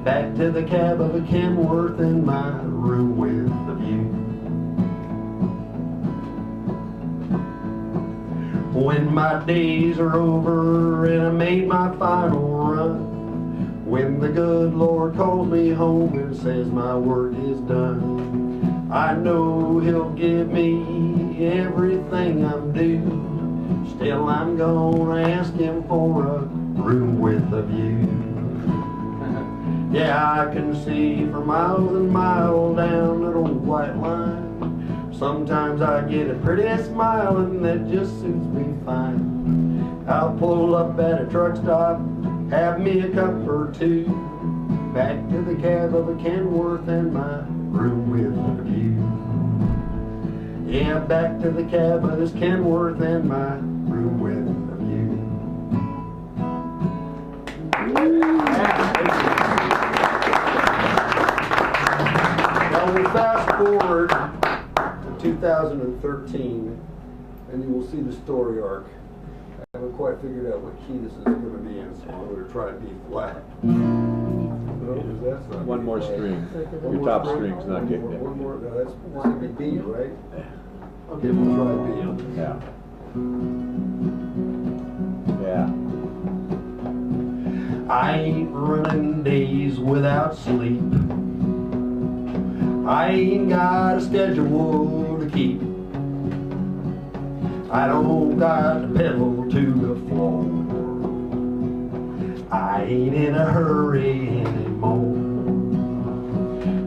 Back to the cab of a Kenworth in my room with a view. When my days are over and I made my final run, when the good Lord calls me home and says my work is done, I know He'll give me everything I'm due. Still I'm gonna ask Him for a room with a view. Yeah, I can see for miles and miles down that old white line. Sometimes I get a pretty smile and that just suits me fine. I'll pull up at a truck stop, have me a cup or two. Back to the cab of a Kenworth in my room with a view. Yeah, back to the cab of this Kenworth in my room with a view. Now we'll fast forward to 2013 and you will see the story arc. I haven't quite figured out what key this is going to be in, so I'm going to try to be flat. One more string. Your top string's not getting it. One more. No, that's going to be B, right? Okay, we'll try B. Yeah. Yeah. I ain't running days without sleep. I ain't got a schedule to keep. I don't got the pedal to the floor. I ain't in a hurry anymore.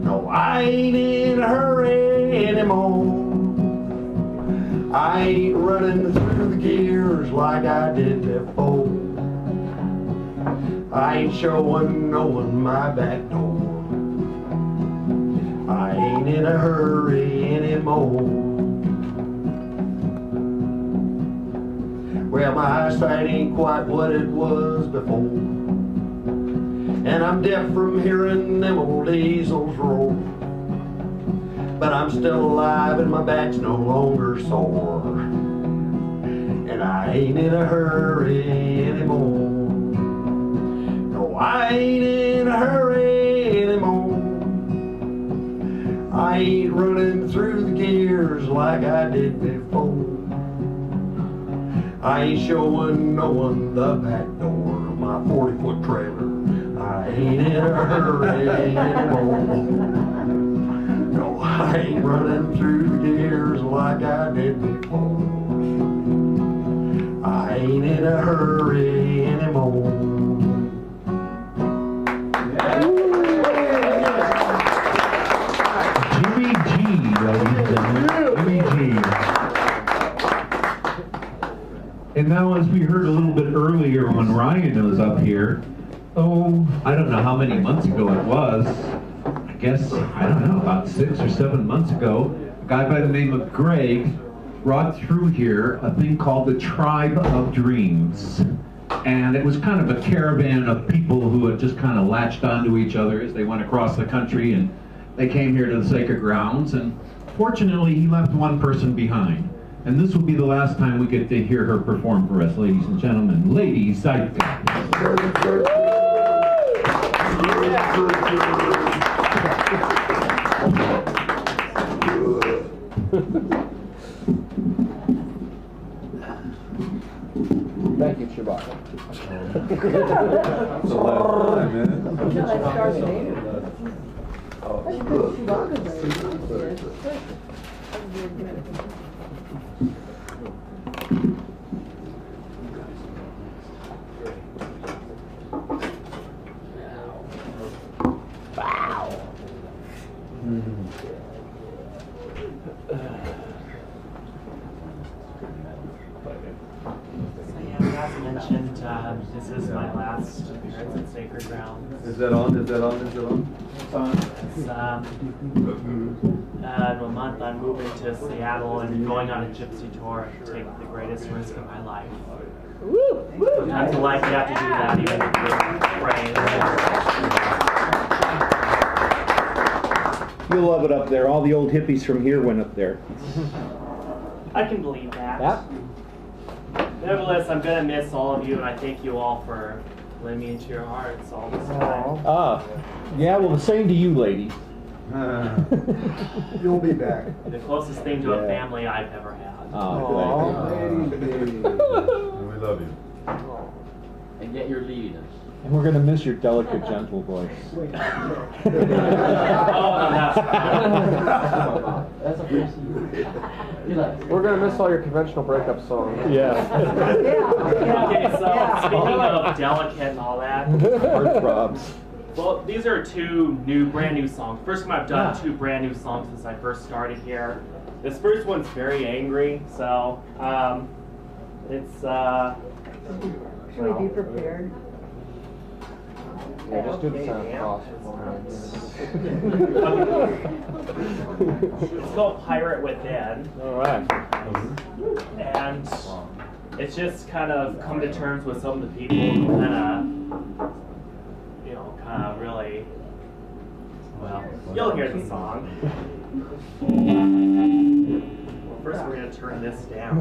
No, I ain't in a hurry anymore. I ain't running through the gears like I did before. I ain't showing no one my back door. I ain't in a hurry anymore. Well, my eyesight ain't quite what it was before, and I'm deaf from hearing them old diesels roar. But I'm still alive and my back's no longer sore, and I ain't in a hurry anymore. No, I ain't in a hurry anymore. I ain't running through the gears like I did before. I ain't showing no one the back door of my 40-foot trailer. I ain't in a hurry anymore. No, I ain't running through the gears like I did before. I ain't in a hurry anymore. Jimmy G, Jimmy G. And now, as we heard a little bit earlier when Ryan was up here, I don't know how many months ago it was, I guess, I don't know, about 6 or 7 months ago, a guy by the name of Greg brought through here a thing called the Tribe of Dreams. And it was kind of a caravan of people who had just kind of latched onto each other as they went across the country, and they came here to the sacred grounds. And fortunately, he left one person behind. And this will be the last time we get to hear her perform for us, ladies and gentlemen. Lady Zeitka. Thank you, Chewbacca. That's the last time, man. As mentioned, this is my last appearance at Sacred Grounds. Is that on? Is that on? Is it on? It's, in a month I'm moving to Seattle and going on a gypsy tour to take the greatest risk of my life. Not to like you have to do that even if you're You'll love it up there. All the old hippies from here went up there. I can believe that. Yep. Nevertheless, I'm going to miss all of you, and I thank you all for letting me into your hearts all this time. Yeah, well, the same to you, lady. You'll be back. The closest thing to a family I've ever had. We love you. And yet you're leading us. And we're gonna miss your delicate, gentle voice. That's a first. We're gonna miss all your conventional breakup songs. Okay, so speaking of delicate and all that, Heartthrobs. well, these are brand new songs. First time I've done two brand new songs since I first started here. This first one's very angry, so it's Should we be prepared? Yeah, just do the sound cost. It's called Pirate Within. Alright. And it's just kind of come to terms with some of the people who kind of really, well, you'll hear the song. Well, first we're going to turn this down.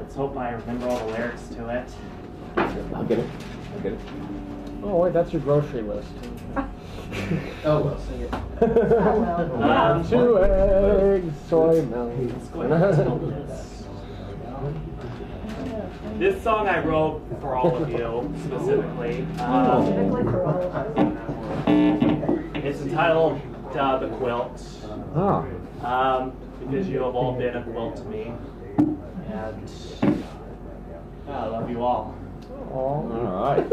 Let's hope I remember all the lyrics to it. I'll get it. I'll get it. Oh wait, that's your grocery list. Oh, well, sing it. Um, 2 eggs, soy milk. This song I wrote for all of you specifically. Specifically for all of us. It's entitled "The Quilt." Oh. Because you have all been a quilt to me, and I love you all. All right.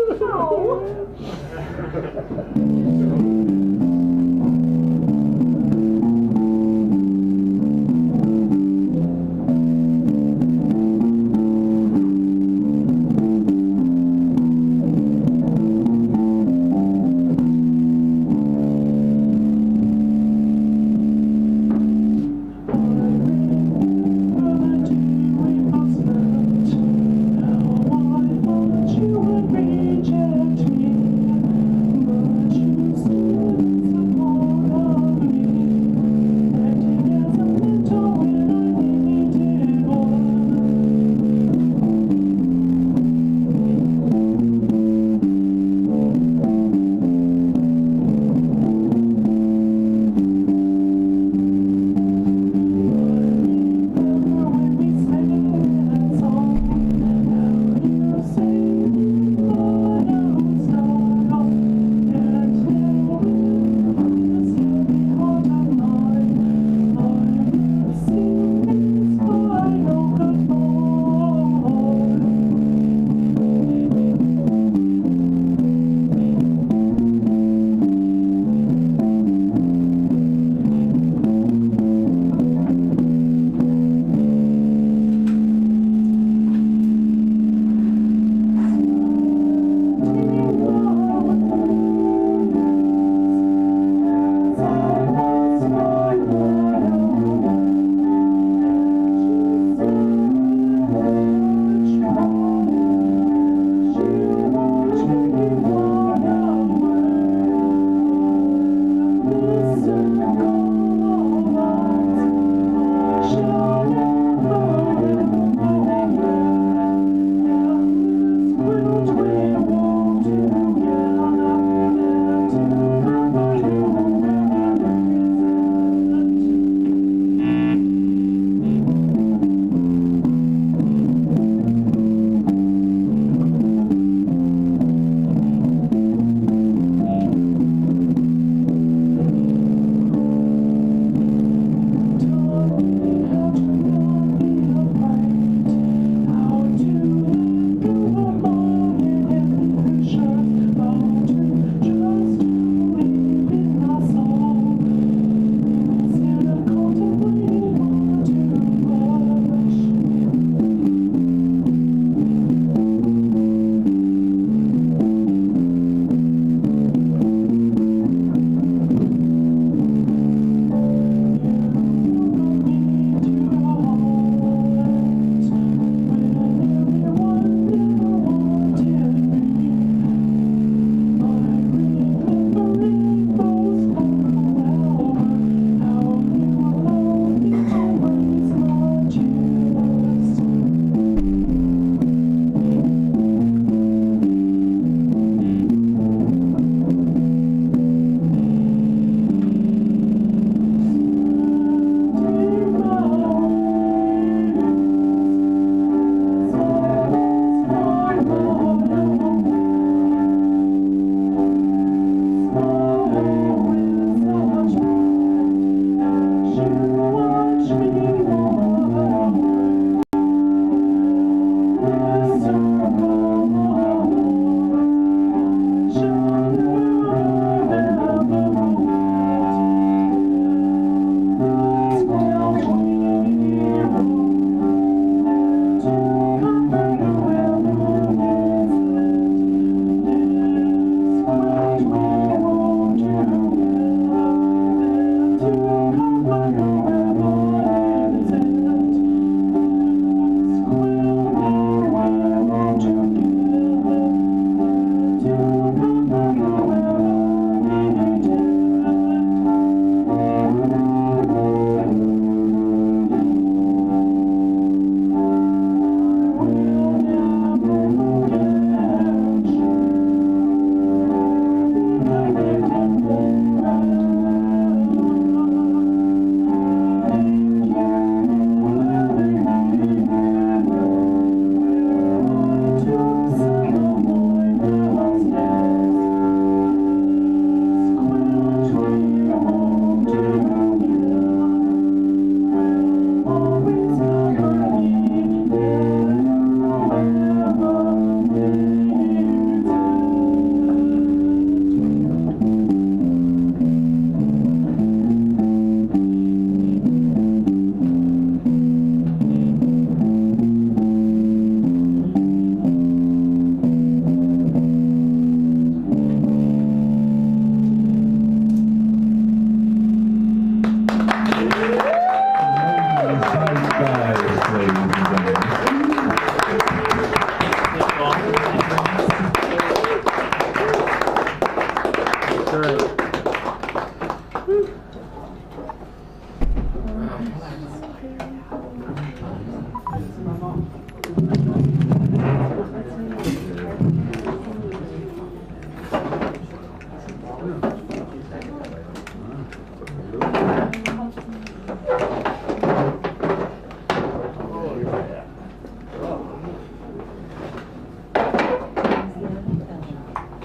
You would reject me, but you still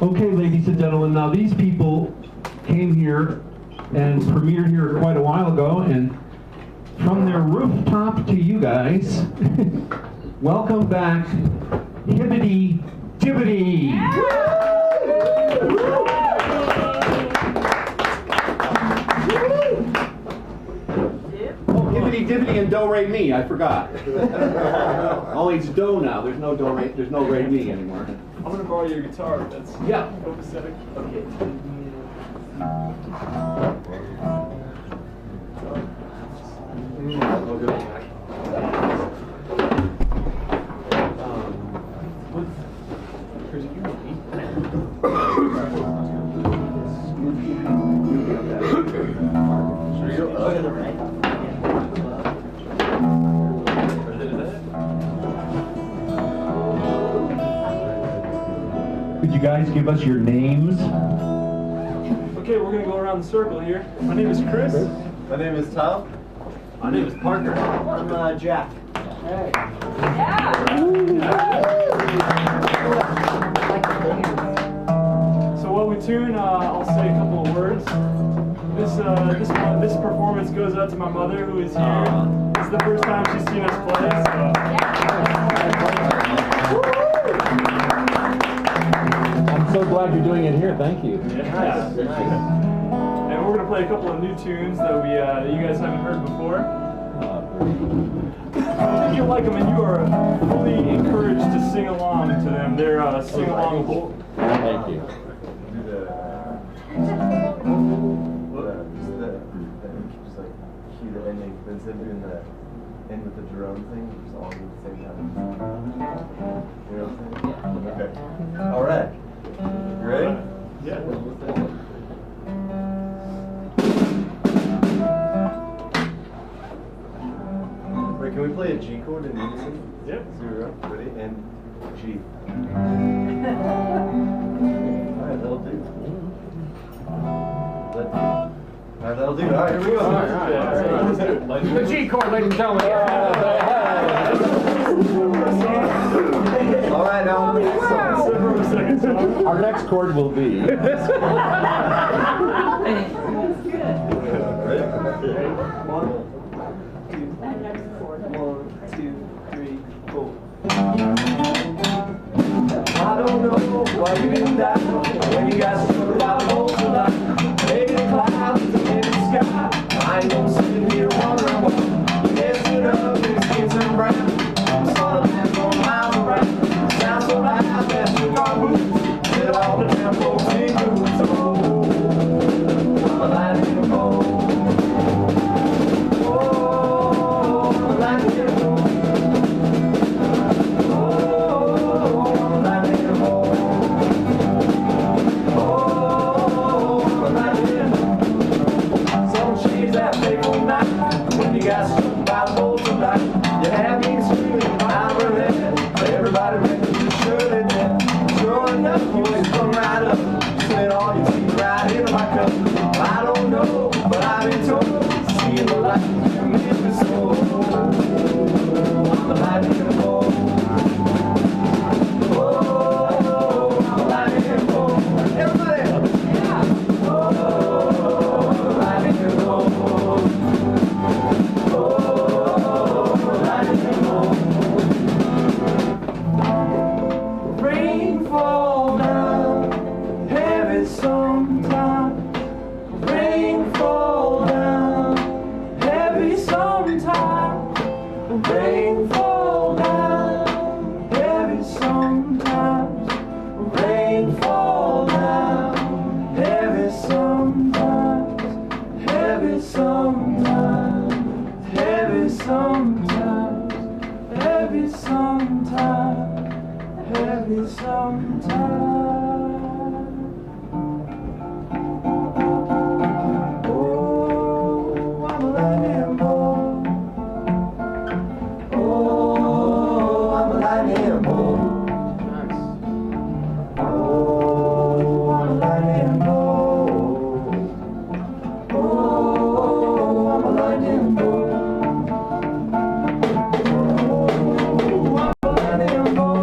Okay, ladies and gentlemen, now these people came here and premiered here quite a while ago, and from their rooftop to you guys, welcome back, Hibbity Dibbity. Oh, Hibbity Dibbity and Do Re Mi, I forgot. Only it's Do now, there's no Do Re, there's no Re Mi anymore. I'm gonna borrow your guitar. That's copacetic. Okay. Could you guys give us your names? Okay, we're gonna go around the circle here. My name is Chris. My name is Tom. My name is Parker. I'm Jack. Yeah. So while we tune, I'll say a couple of words. This performance goes out to my mother, who is here. This is the first time she's seen us play. So. I'm so glad you're doing it here. Thank you. Yeah. And we're gonna play a couple of new tunes that you guys haven't heard before. If you like them, and you are fully encouraged to sing along to them. They're sing-along. Thank you. Just like cue the ending, but instead of doing the end with the drone thing, just all do it at the same time. You know what I'm saying? Okay. All right. You ready? Yeah. Wait, can we play a G chord in unison? Yep. 0, ready, and G. Alright, that'll do. Alright, that'll do. Alright, here we go. The G chord, ladies and gentlemen. Alright, now on to the next song. Our next chord will be. I don't know why you didn't die when you got struck by the bolts of light. Maybe the clouds, maybe the sky. I ain't gonna sit here wondering why you never stood up and your skin turned brown. I saw the land going miles around. Sound so loud that shook our boots. Did all the damn folks in boots. Oh, I'm a lightning bolt. Oh, I'm a lightning bolt. When you got struck by the bolts of light, you had me screaming, I'm running. Everybody reckons you surely dead. Sure enough, you just come right up. Spit all your teeth right into my cup. I don't know, but I've been told, seeing the light, you made me so. I'm a lightning bolt. Oh, I'm a lightning bolt. Everybody! Yeah! Oh, lightning bolt. Rain fall down, heavy sometimes. Rain fall down, heavy sometimes. Rain fall down, heavy sometimes. Rain fall down, heavy sometimes. Heavy sometimes, heavy sometimes. Heavy sometimes. Heavy sometimes. Oh, I'm a lightning bolt. Oh, I'm a lightning bolt. Oh, I'm a lightning bolt. Oh, I'm a lightning bolt. Oh, I'm a lightning bolt.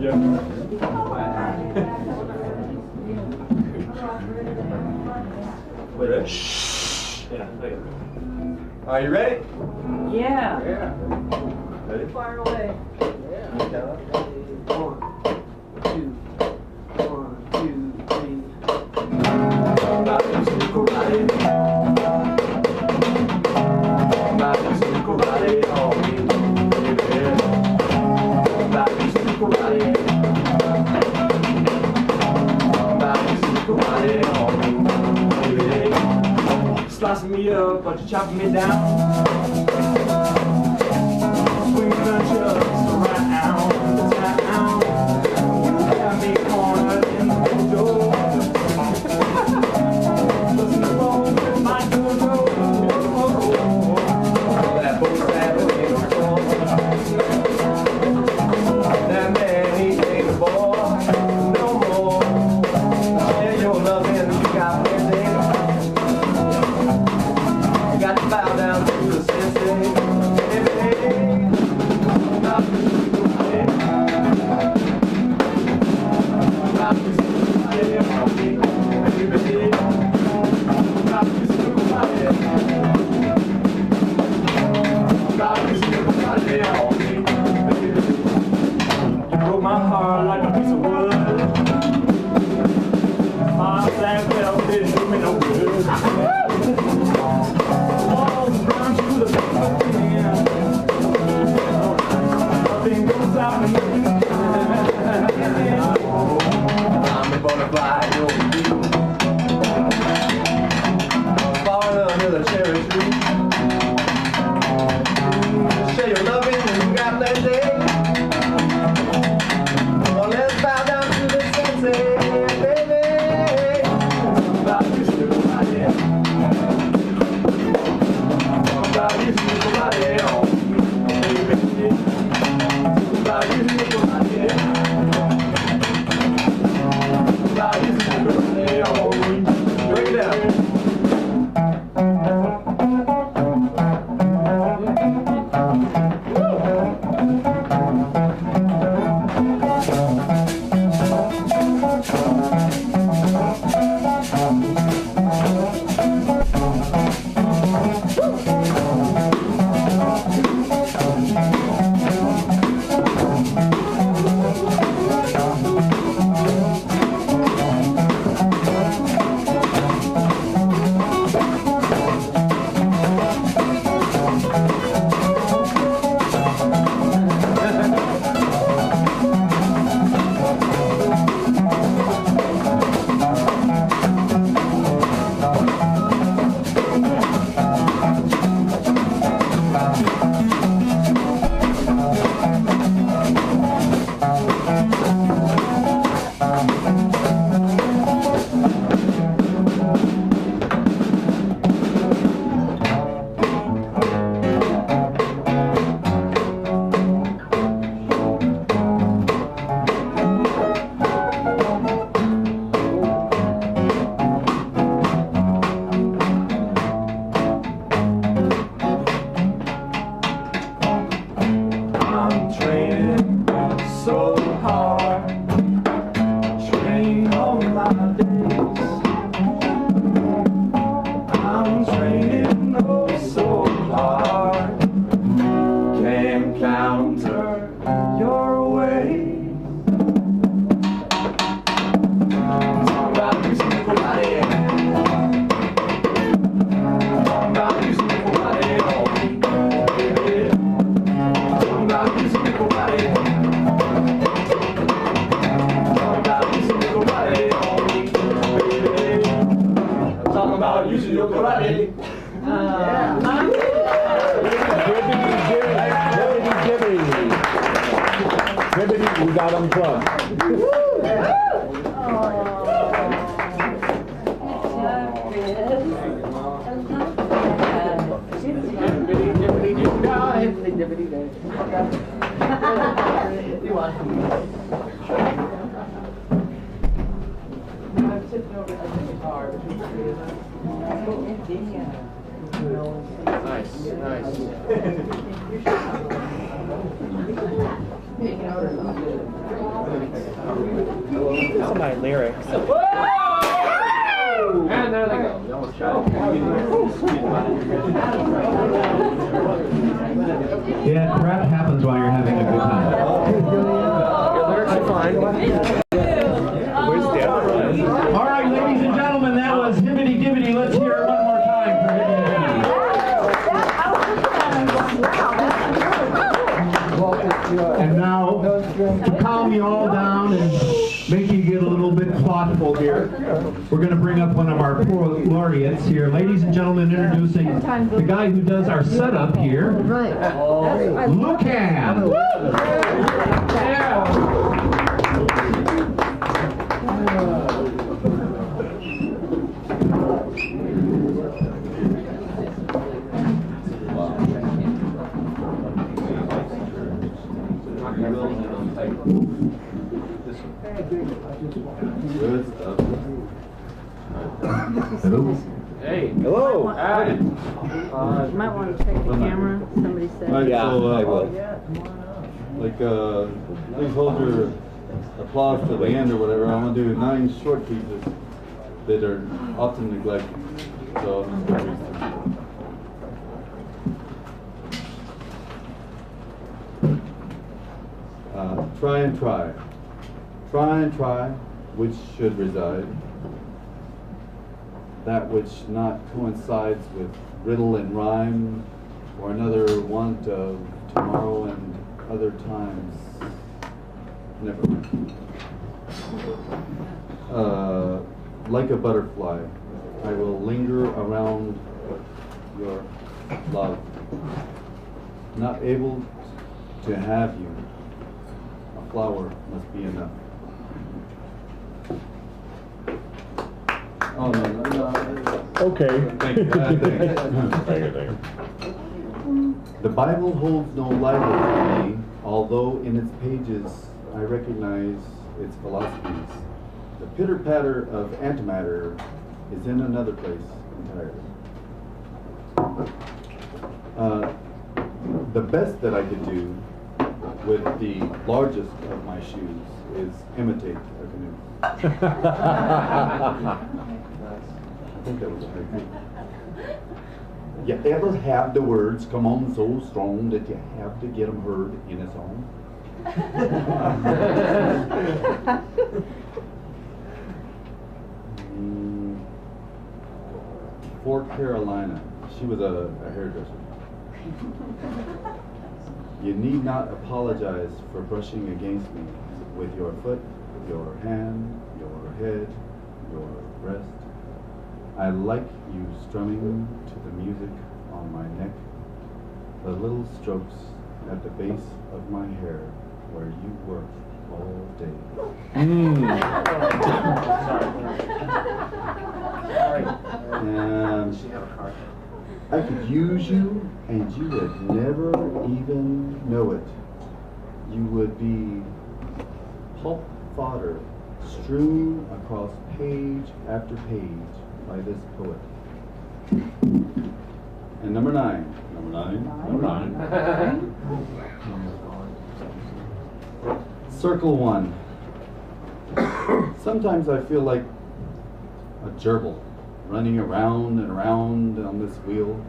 Ready? Are you ready? Yeah. Ready? Far away. Count up. 1, 2, 1, 2, 3. About to karate. About to karate on me. About to karate. About to karate on me. Slicing me up, but you're chopping me down. Swinging the chucks around the town. You got me cornered in the door. Listen to phone with my door. That boy savage in the floor. That man, he ain't a boy no more. Yeah, your loving, you got plenty. You got to bow down to the sensei. You broke my heart like a piece of wood. My black belt didn't do me no good. Walls run through the wind. Nothing goes out of me. I'm a butterfly, you're a bee. Falling under the cherry tree. Share your loving and you got that day. Well, let's bow down to the sensei, baby. About you, somebody. About you, somebody. Oh, baby. About you, somebody. About you, somebody. Oh, break it down. I'm training so hard, train all my days. I'm training oh so hard, can't counter your ways. Talk about you, somebody. Talk about you, somebody. Oh, baby. Talk about you, somebody. Talk about you, somebody. Oh, baby. Talk about you, somebody. Hibbity, we got unplugged. Nice, nice. know my lyrics. And there they go. You almost got it. Yeah, crap happens while you're having a good time. Your lyrics are fine. Where's the other one? All right, ladies and gentlemen, that was Hibbity Dibbity. Let's hear it one more time for Hibbity Dibbity. And now, to calm you all down and make you get a little bit thoughtful here, we're going to bring up one of our poor laureates here. Ladies and gentlemen, introducing the guy who does our setup here, Lucan. Good stuff. Hello. Hey. Hello. Hi. You might want to check the camera, somebody said. All right, Yeah, so, I will. Like, please hold your applause to the end or whatever. I'm gonna do 9 short pieces that are often neglected. So I'm just gonna read them. Try and try. Try and try, which should reside. That which not coincides with riddle and rhyme, or another want of tomorrow and other times. Never mind. Like a butterfly, I will linger around your love. Not able to have you, a flower must be enough. Oh, no. Okay. Thank you. Thank you. The Bible holds no light for me, although in its pages I recognize its philosophies. The pitter-patter of antimatter is in another place entirely. The best that I could do with the largest of my shoes is imitate a canoe. I think that was a very good. You ever have the words come on so strong that you have to get them heard in a song? Fort Carolina. She was a hairdresser. You need not apologize for brushing against me with your foot, your hand, your head, your breast. I like you strumming to the music on my neck, the little strokes at the base of my hair where you work all day. And I could use you and you would never even know it. You would be pulp fodder strewn across page after page by this poet. And number 9. Circle 1. Sometimes I feel like a gerbil running around and around on this wheel,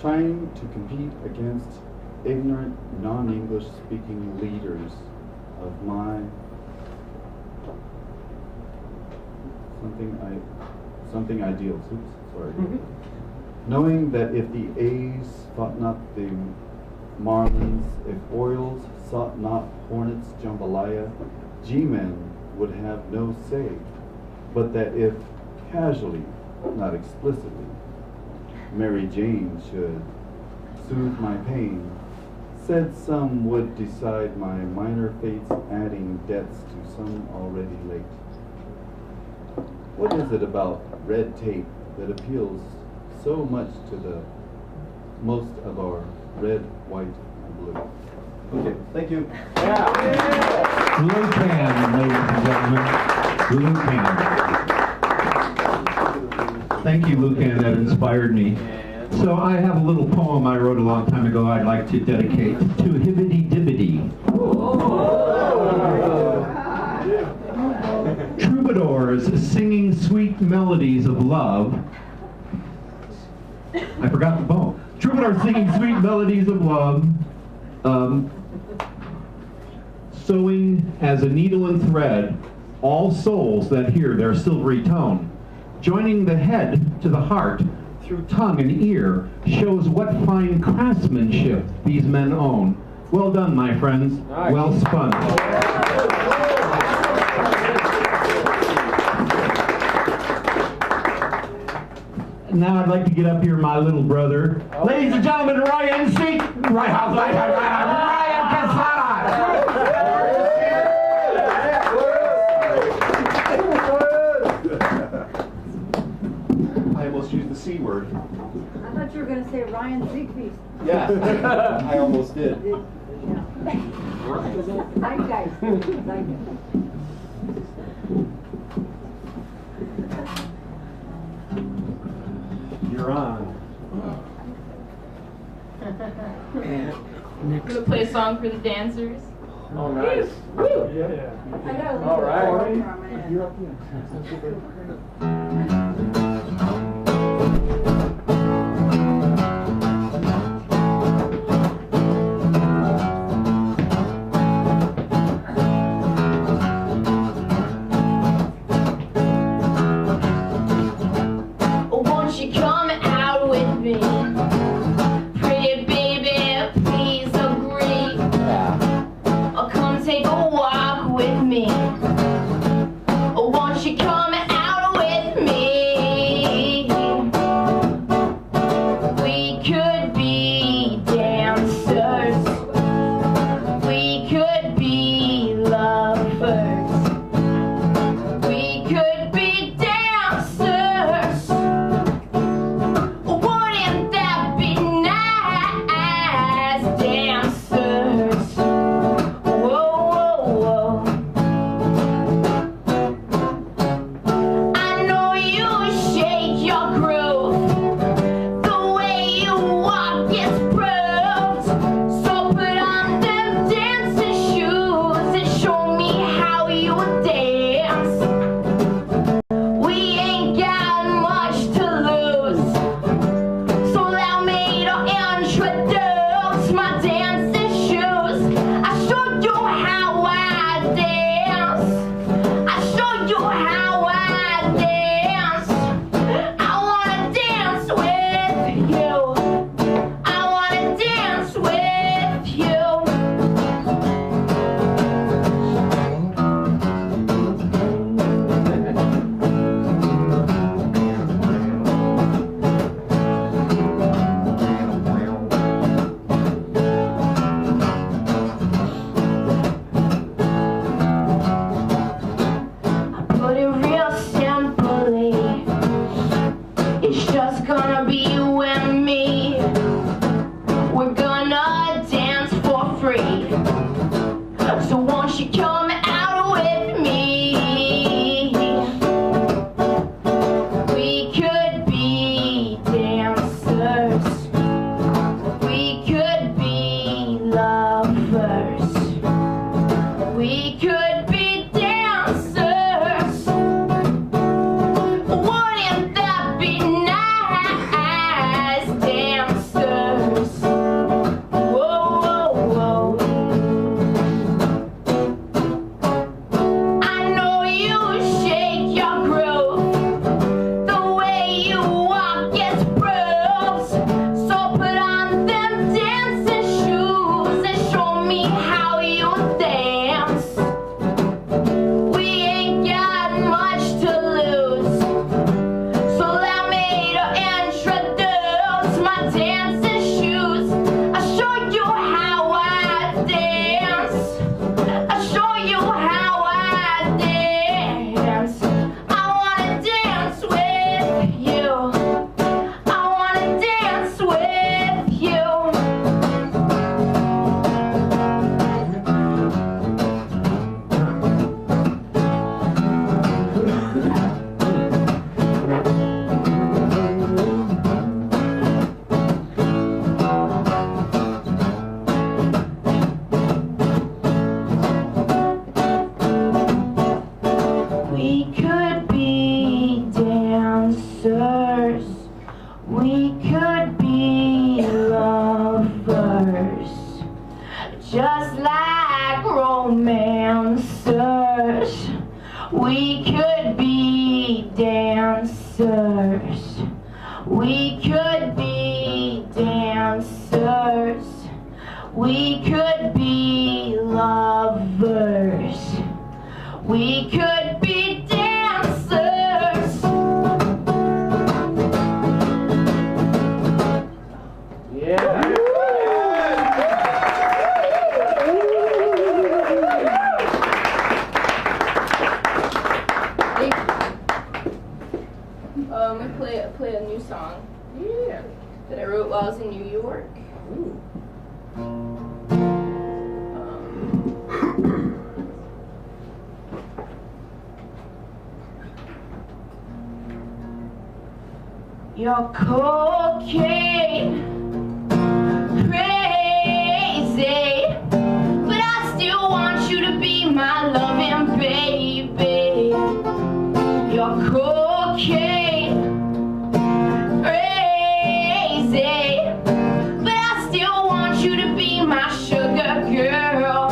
trying to compete against ignorant, non-English speaking leaders of my something ideals. Oops, sorry. Knowing that if the A's fought not the Marlins, if Orioles sought not Hornets jambalaya, G-men would have no say, but that if casually, not explicitly, Mary Jane should soothe my pain, said some would decide my minor fates, adding debts to some already late. What is it about red tape that appeals so much to the most of our red, white, and blue? Okay, thank you. Lucan, ladies and gentlemen. Lucan. Thank you, Lucan. That inspired me. So I have a little poem I wrote a long time ago I'd like to dedicate to Hibbity Dibbity. True sweet melodies of love. I forgot the poem. Troubadours singing sweet melodies of love, sewing as a needle and thread all souls that hear their silvery tone. Joining the head to the heart through tongue and ear shows what fine craftsmanship these men own. Well done, my friends. Nice. Well spun. Now I'd like to get up here, my little brother. Ladies and gentlemen, Ryan Casada. I almost used the C word. I thought you were going to say Ryan Ziegfeld. Yeah, I almost did. Zeitgeist. You're on. I'm gonna play a song for the dancers. Oh, nice. Woo! Yeah. I gotta leave All right. it for a minute. You're up Won't you come out with me? Pretty baby, please agree. Or come take a walk with me. Or won't you come out with me? We could be dancers. We could be lovers. We could be dancers. Wouldn't that be nice, dancers? Whoa, whoa, whoa. I know you shake your groove. The way you walk is proved. So put on them dancing shoes and show me how you dance. We ain't got much to lose. So allow me to introduce my dancing shoes. I show you how I dance. I show you how I dance. I wanna dance with you. I wanna dance with you. Put it real simply, it's just gonna be you and me. We're gonna dance for free. So won't you come out with me? We could be dancers. We could be lovers. We could be dancers. Wouldn't that be nice, dancers? Whoa, whoa, whoa. I know you shake your groove. The way you walk is proves. So put on them dancing shoes and show me how you dance. We ain't got much to lose. So allow me to introduce my dancing shoes. I show you how I dance. I show you how I dance. I wanna dance with you. I wanna dance with you. romancers. We could be dancers. We could be dancers. We could be lovers. We could be dancers. Yeah. We play a new song. Yeah. That I wrote while I was in New York. Ooh. You're cocaine crazy, but I still want you to be my loving baby. You're cocaine crazy, but I still want you to be my sugar girl.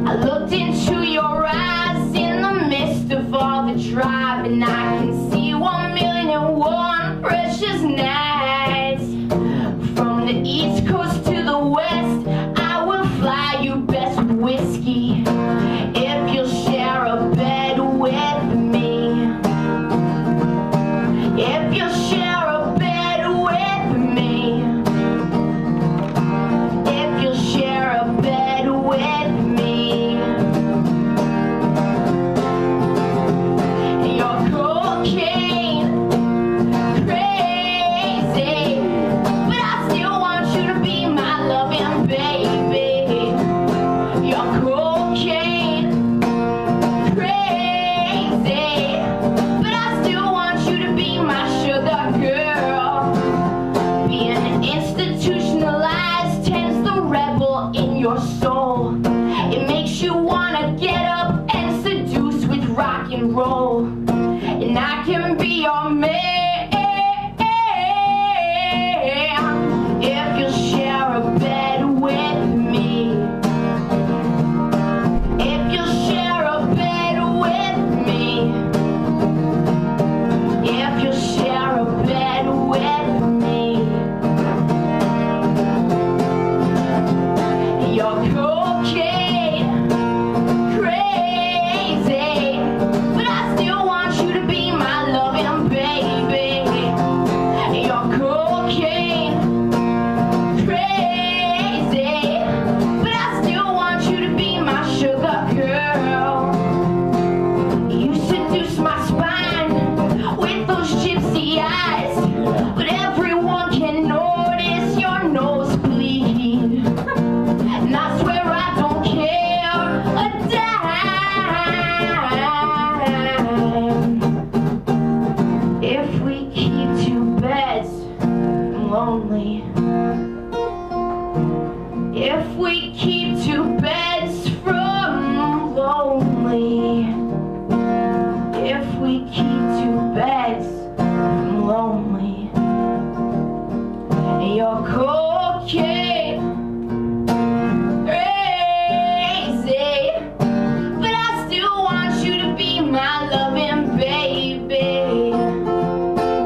I looked into your eyes in the midst of all the drive, and I can see 1,000,001 precious nights. From the East Coast to the West, I will fly you best whiskey if you'll share a bed with me. If you'll share a bed with me. If you'll share a bed with me. You're cocaine crazy, but I still want you to be my loving baby. You're cocaine crazy, but I still want you to be my sugar girl. Being institutionalized tends the rebel in your soul. It makes you wanna get up and seduce with rock and roll. And I can be your man if you'll share a bed with me. If you'll share a bed with me. If you'll share a bed with me. You're cocaine crazy, but I still want you to be my loving baby. You're cocaine crazy, but I still want you to be my sugar girl. You seduce my spine with those gypsy eyes, but everyone can notice your nosebleed. And I swear I don't care a dime if we keep two beds from lonely. If we keep two beds from lonely. If we keep two beds from lonely. You're cocaine crazy, but I still want you to be my loving baby.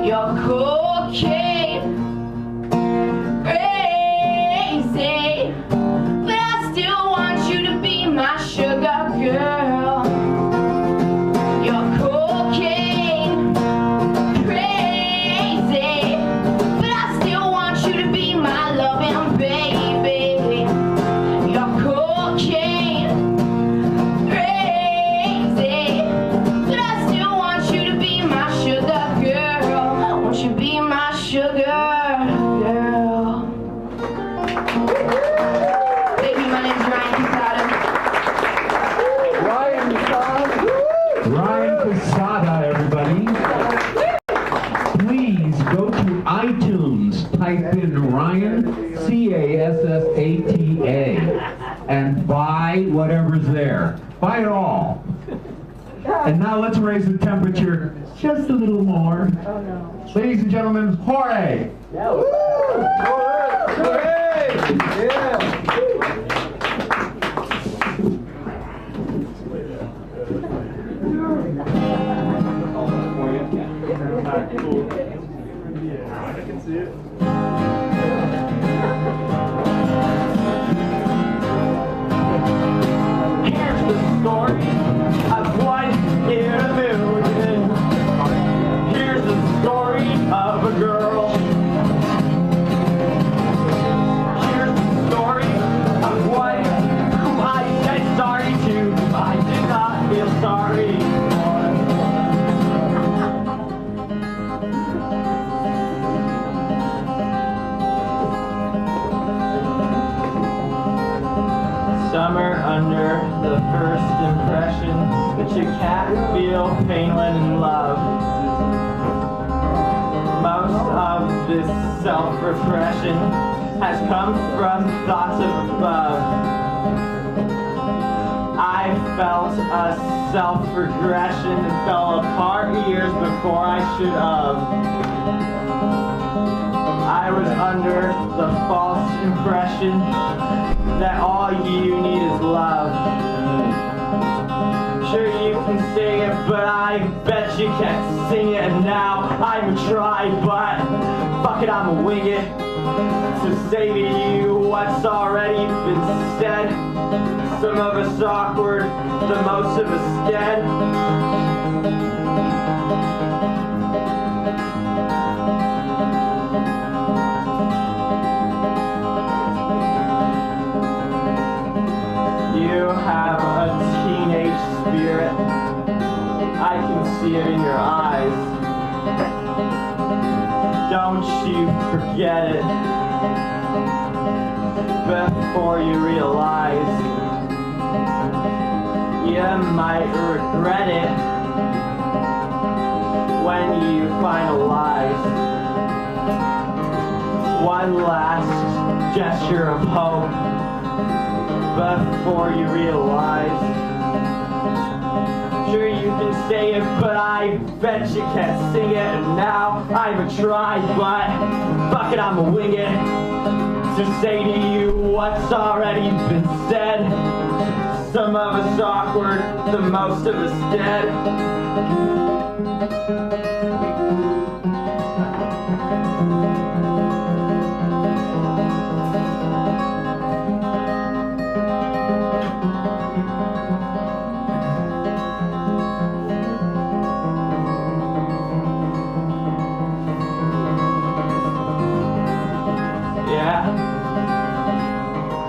You're cocaine crazy, but I still want you to be my sugar girl. You're cocaine crazy, but I still want you to be my loving baby. You're cocaine crazy, but I still want you to be my sugar girl. Won't you be my sugar girl? Baby, my name's Ryan Casada. Ryan Casada, everybody. Please go to iTunes, type in Ryan, C-A-S-S-A-T-A, and buy whatever's there. Buy it all. And now let's raise the temperature just a little more. Oh no. Ladies and gentlemen, Jorge. see it. Here's the story of one in a million. Here's the story of a girl. Here's the story of one whom I said sorry to. I did not feel sorry. Summer under the first impression that you can't feel pain when in love. Most of this self-repression has come from thoughts of above. I felt a self-regression that fell apart years before I should have. I was under the false impression that all you need is love. Sure you can sing it, but I bet you can't sing it. And now I'm tried, but fuck it, I'ma wing it. To say to you what's already been said. Some of us awkward, the most of us dead. You have a teenage spirit. I can see it in your eyes. Don't you forget it before you realize you might regret it when you finalize. One last gesture of hope before you realize. Sure you can say it, but I bet you can't sing it. And now I'ma try, but fuck it, I'ma wing it. To say to you what's already been said. Some of us awkward, the most of us dead.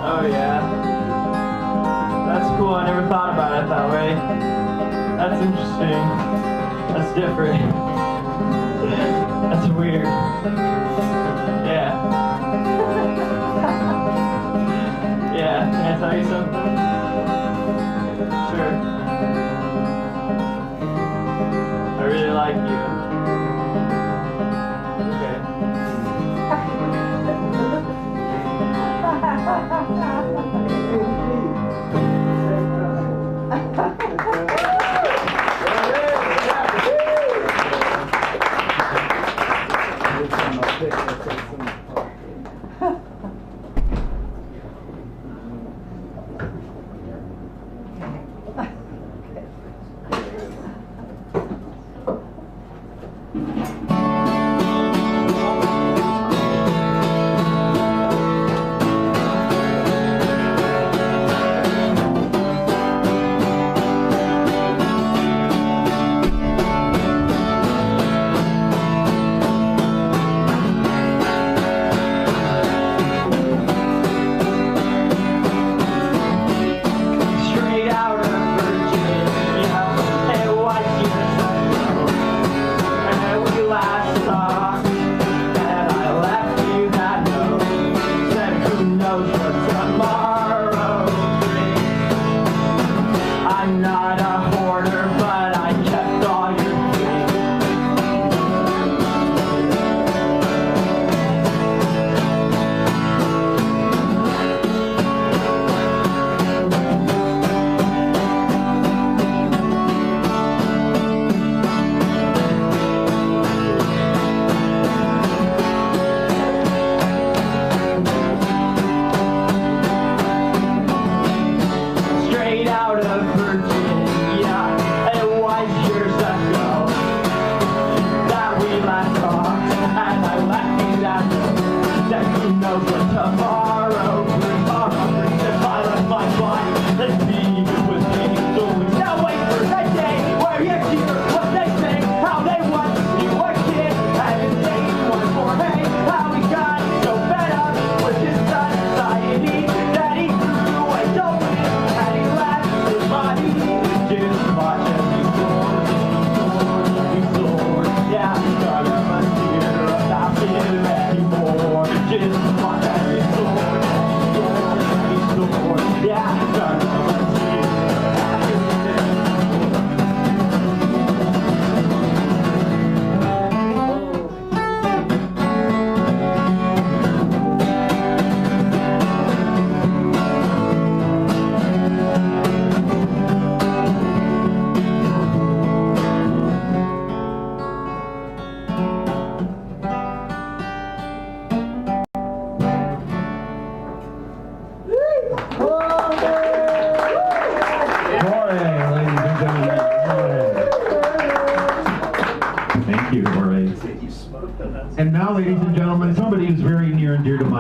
Oh yeah. That's cool, I never thought about it that way. That's interesting. That's different. That's weird. Yeah. Yeah, can I tell you something? Sure. I really like you.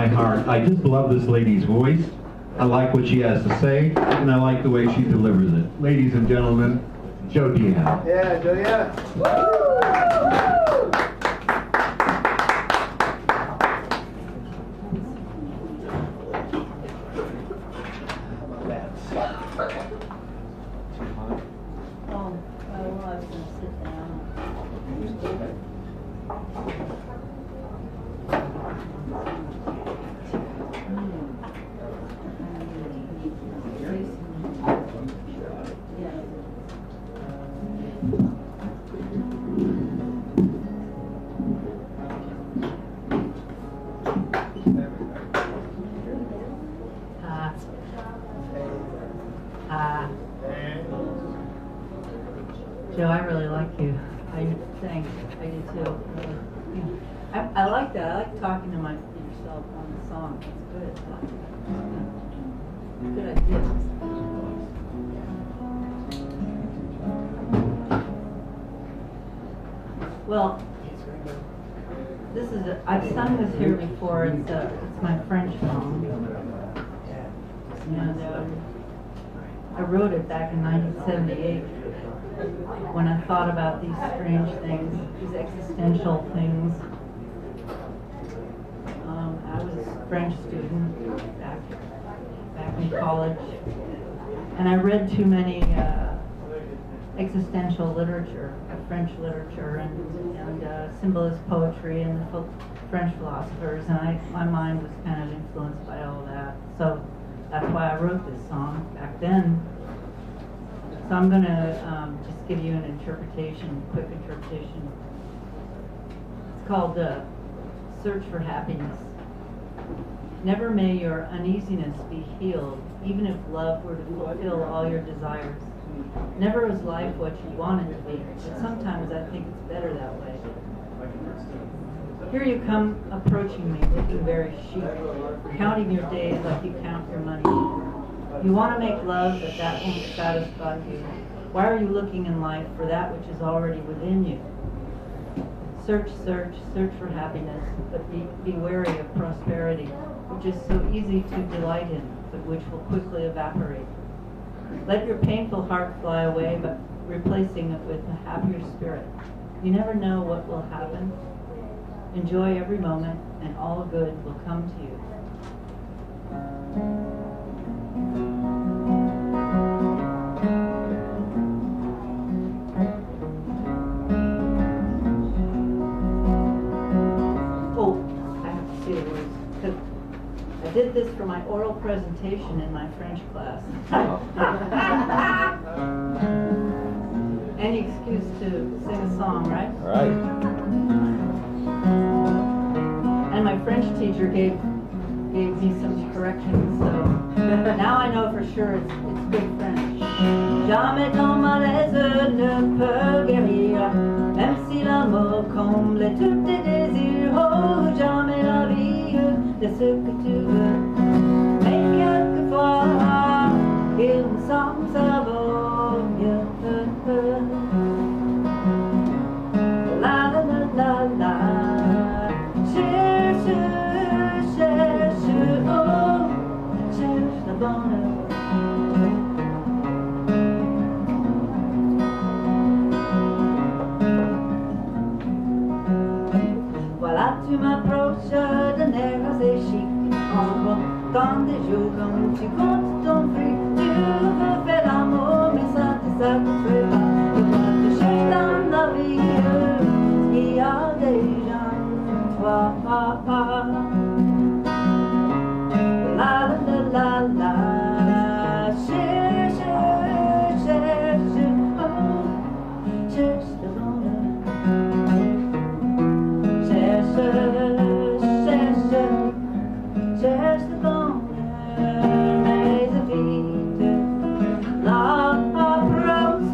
my heart. I just love this lady's voice. I like what she has to say, and I like the way she delivers it. Ladies and gentlemen, Joe Deanne. Yeah, Joe, yeah. Oh, well, I was gonna sit down. Joe, I really like you. I think I do too. I like that. I like talking to yourself on the song. That's good. Good idea. Well, this is I've sung this here before. It's my French song, and I wrote it back in 1978 when I thought about these strange things, these existential things. I was a French student back in college, and I read too many existential literature, French literature, and symbolist poetry, and the French philosophers, and my mind was kind of influenced by all that. So that's why I wrote this song back then. So I'm going to just give you an interpretation, quick interpretation. It's called Search for Happiness. Never may your uneasiness be healed, even if love were to fulfill all your desires. Never is life what you want it to be, but sometimes I think it's better that way. Here you come approaching me, looking very chic, counting your days like you count your money. You want to make love, but that won't satisfy you. Why are you looking in life for that which is already within you? Search, search, search for happiness, but be wary of prosperity, which is so easy to delight in, but which will quickly evaporate. Let your painful heart fly away, but replacing it with a happier spirit. You never know what will happen. Enjoy every moment, and all good will come to you. I did this for my oral presentation in my French class. Any excuse to sing a song, right? Right. And my French teacher gave me some corrections, so now I know for sure it's good French. Jamais ton malaise ne peut guérir, même si l'amour comble tous tes désirs. Oh, jamais la vie de ce que tu veux. Mais quelquefois, il me semble ça vaut mieux. La la la la la. Cherche, cherche, oh, cherche le bonheur. Voilà, tu m'approches d'un air assez chic, en comptant des jours comme tu comptes ton fric. Tu veux faire l'amour, mais ça te satisfait pas. Et toi, tu cherches dans la vie ce qu'il y a déjà en toi. La la la la la. Cherche, cherche, oh, cherche le bonheur. Cherche, cherche le bonheur, mais vite, l'approche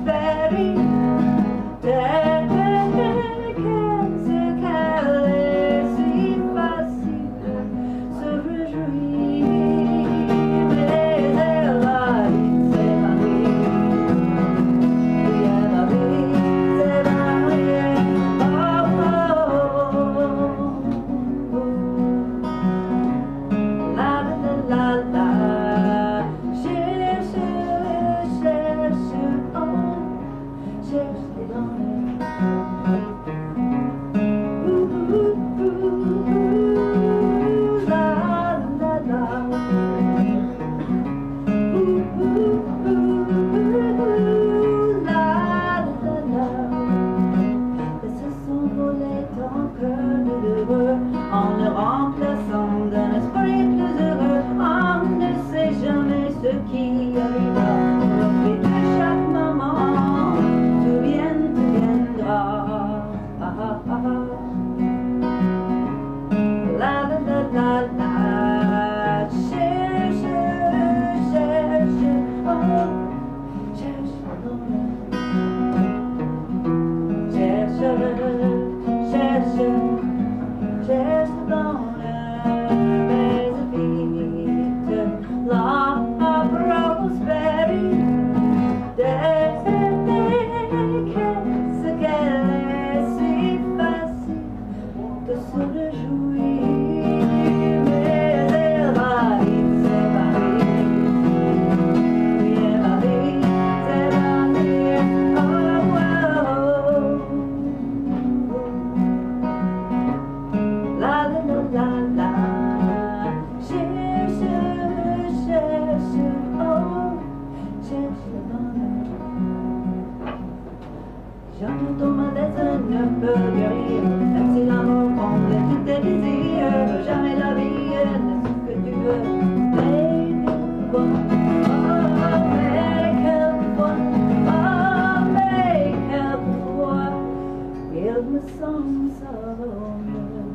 Jamais ton malaise ne peut guérir, même si l'amour comble tous tes désirs. Jamais la vie n'est ce que tu veux. Mais quelquefois, il me semble ça vaut mieux.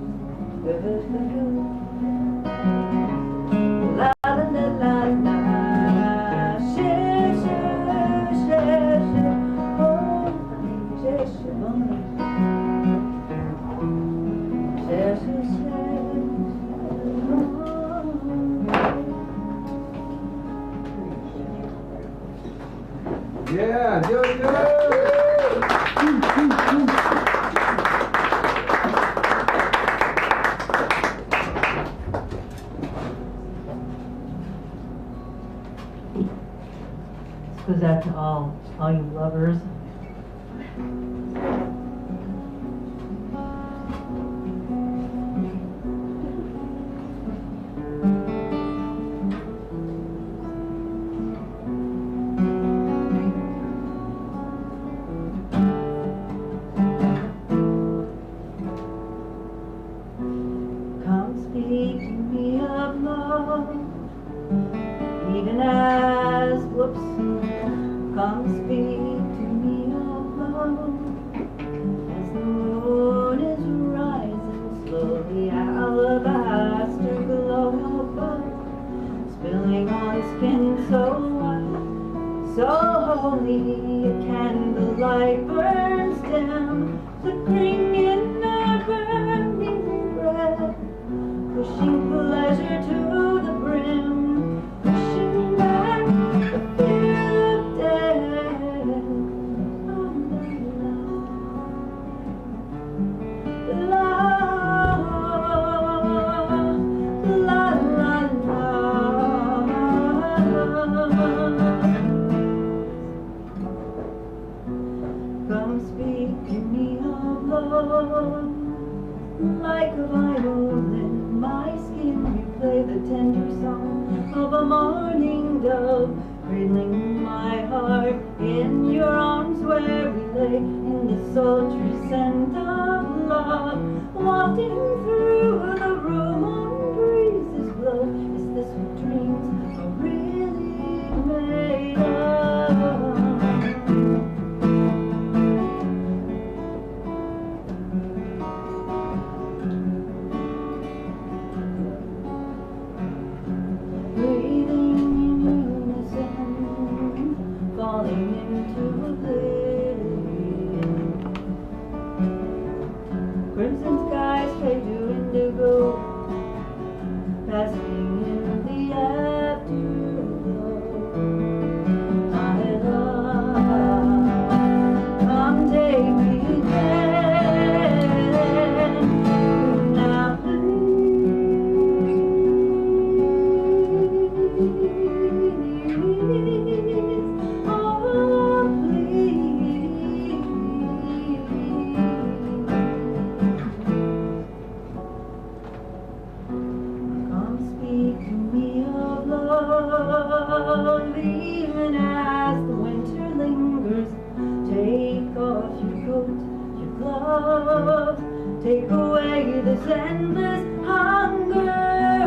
La la la la la, cherche, oh, cherche, bon, cherche, Yeah, do it. This goes out to all you lovers. Come speak to me of love, even as, whoops. Come speak to me of love, as the moon is rising slowly, alabaster glow above, spilling on skin so white, so holy, a candlelight burns dim, flickering in our burning breath, pushing pleasure to the brim, pushing back the fear of death. La la la la. Come speak to me of love, like a violin, my skin replay the tender song of a morning dove, cradling my heart in your arms where we lay in the sultry scent of love, wafting through the room on breezes blow. Is this what dreams are really made of? Breathing in unison, falling into oblivion. Crimson skies fade to indigo, basking in the afterglow. My love, come take me again. Now come speak to me of love, even as the winter lingers. Take off your coat, your gloves, take away this endless hunger.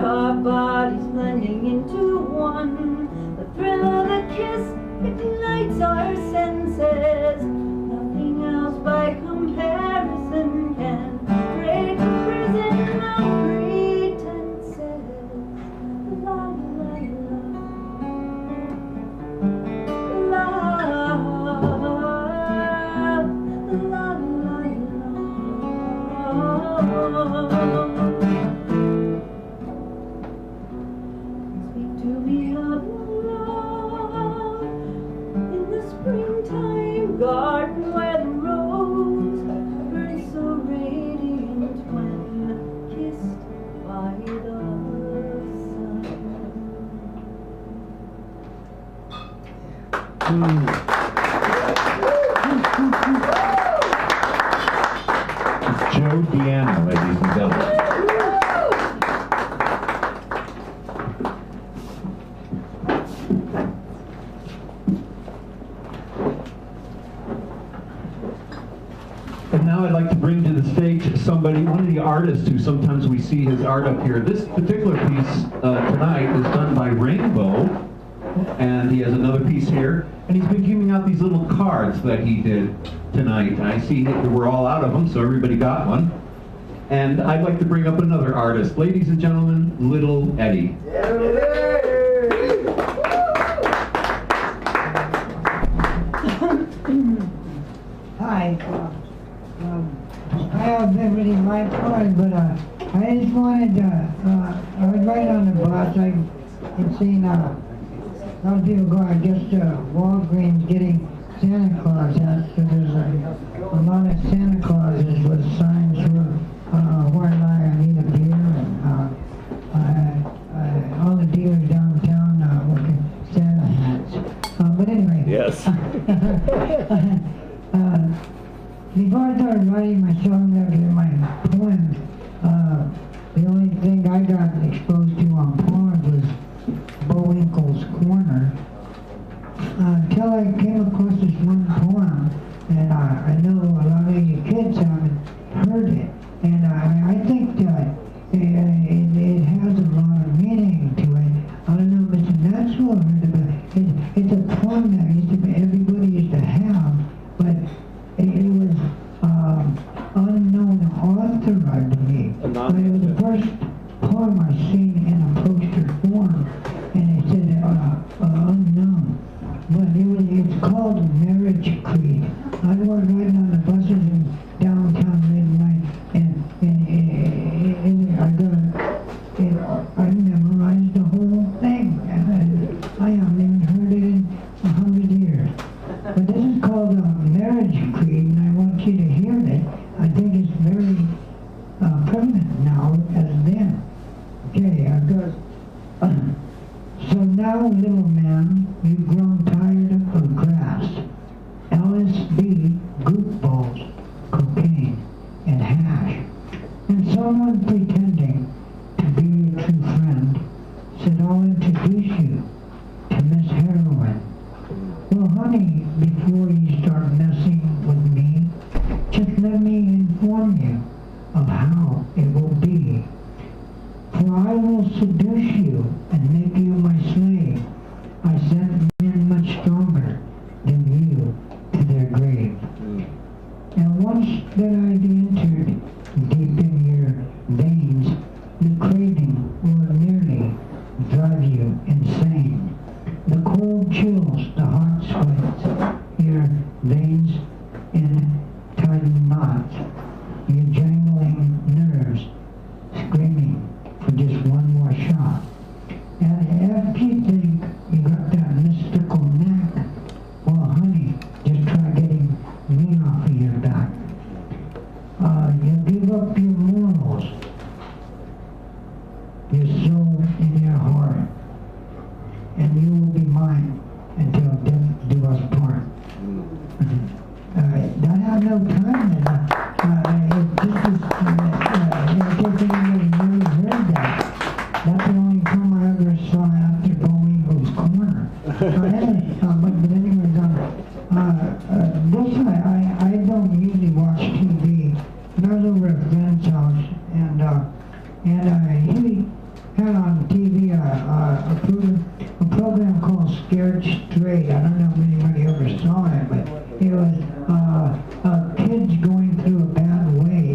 Our bodies blending into one. The thrill of the kiss ignites our senses. Nothing else by comparison can break the prison of pretenses. La la la, la la la. Speak to me of love in the springtime garden where the rose burns so radiant when kissed by the It's Joe Deanna, ladies and gentlemen. And now I'd like to bring to the stage somebody, one of the artists who sometimes we see his art up here. This particular piece tonight is done by Rainbow, and he has another piece here. And he's been giving out these little cards that he did tonight. And I see that we're all out of them, so everybody got one. And I'd like to bring up another artist. Ladies and gentlemen, Little Eddie. Hi. I have been reading my part, but I just wanted to, I was right on the bus. I've seen a lot of people go, I guess, to Walgreens getting Santa Claus hats. So there's a lot of Santa Clauses with signs where I need a beer, and all the dealers downtown working Santa hats. But anyway. Yes. Before I started writing my song, my poem, the only thing I got exposed to on poems was Bullwinkle's Corner. Until I came across this one poem, and I know a lot of you kids haven't heard it, and I think that it has a lot of meaning to it. I don't know if Mr. Maxwell heard it, but it's a poem that everybody used to have, but it was unknown author, I believe. But it was the first poem I seen in a poster form, and it said unknown. But it's called Marriage Creed. I was riding on the buses in downtown midnight, and I memorized the whole thing. I haven't even heard it in 100 years. But this is called Marriage Creed, and I want you to hear it. I think it's very prevalent now as then. Okay, so now, little man, you've grown tired of grass, LSD, goofballs, cocaine, and hash, and someone pretending to be a true friend said, I'll introduce you to Miss Heroin. Well, honey, before you start messing with me, just let me inform you of how it will be. For I will seduce you and make you my slave. I sent men much stronger than you to their grave. And once that I've entered deep in your veins, the craving will nearly drive you insane. The cold chills, the hot sweats, your veins in tight knots, your jangling nerves screaming for just one more shot. And if you think you got that mystical knack, well, honey, just try getting me off of your back. You give up your morals, your soul and your heart, and you will be mine until death do us part. I have no time, and this is, I don't think anybody really heard that. That's the only time I ever saw after Bullwinkle's Corner. But anyways, this I don't usually watch TV. But I was over at a friend's house, and he had on TV a program called Scared Straight. I don't know if anybody ever saw it, but it was kids going through a bad way,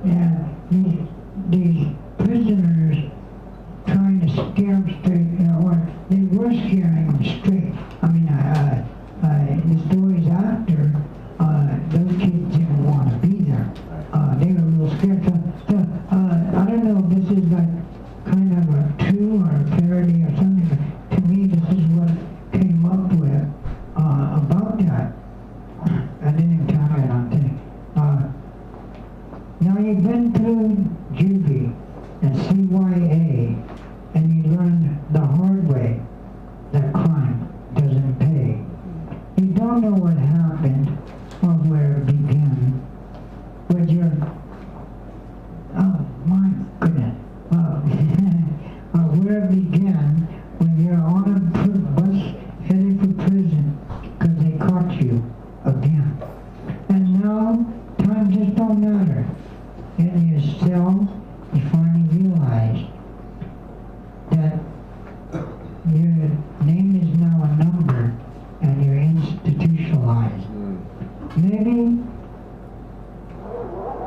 and these prisoners trying to scare them straight, or they were scaring them straight. I mean, the stories after, those kids didn't want to be there. They were a little scared. So I don't know if this is like kind of a true or a parody or something, but to me this is what came up with about that. I didn't tell it on thing. Now you've been through juvie and CYA, and you learned the hard way that crime doesn't pay. You don't know what happened or where it began, but you're, oh my goodness, where it began when you're on a bus headed for prison because they caught you again. And now time's lies. Maybe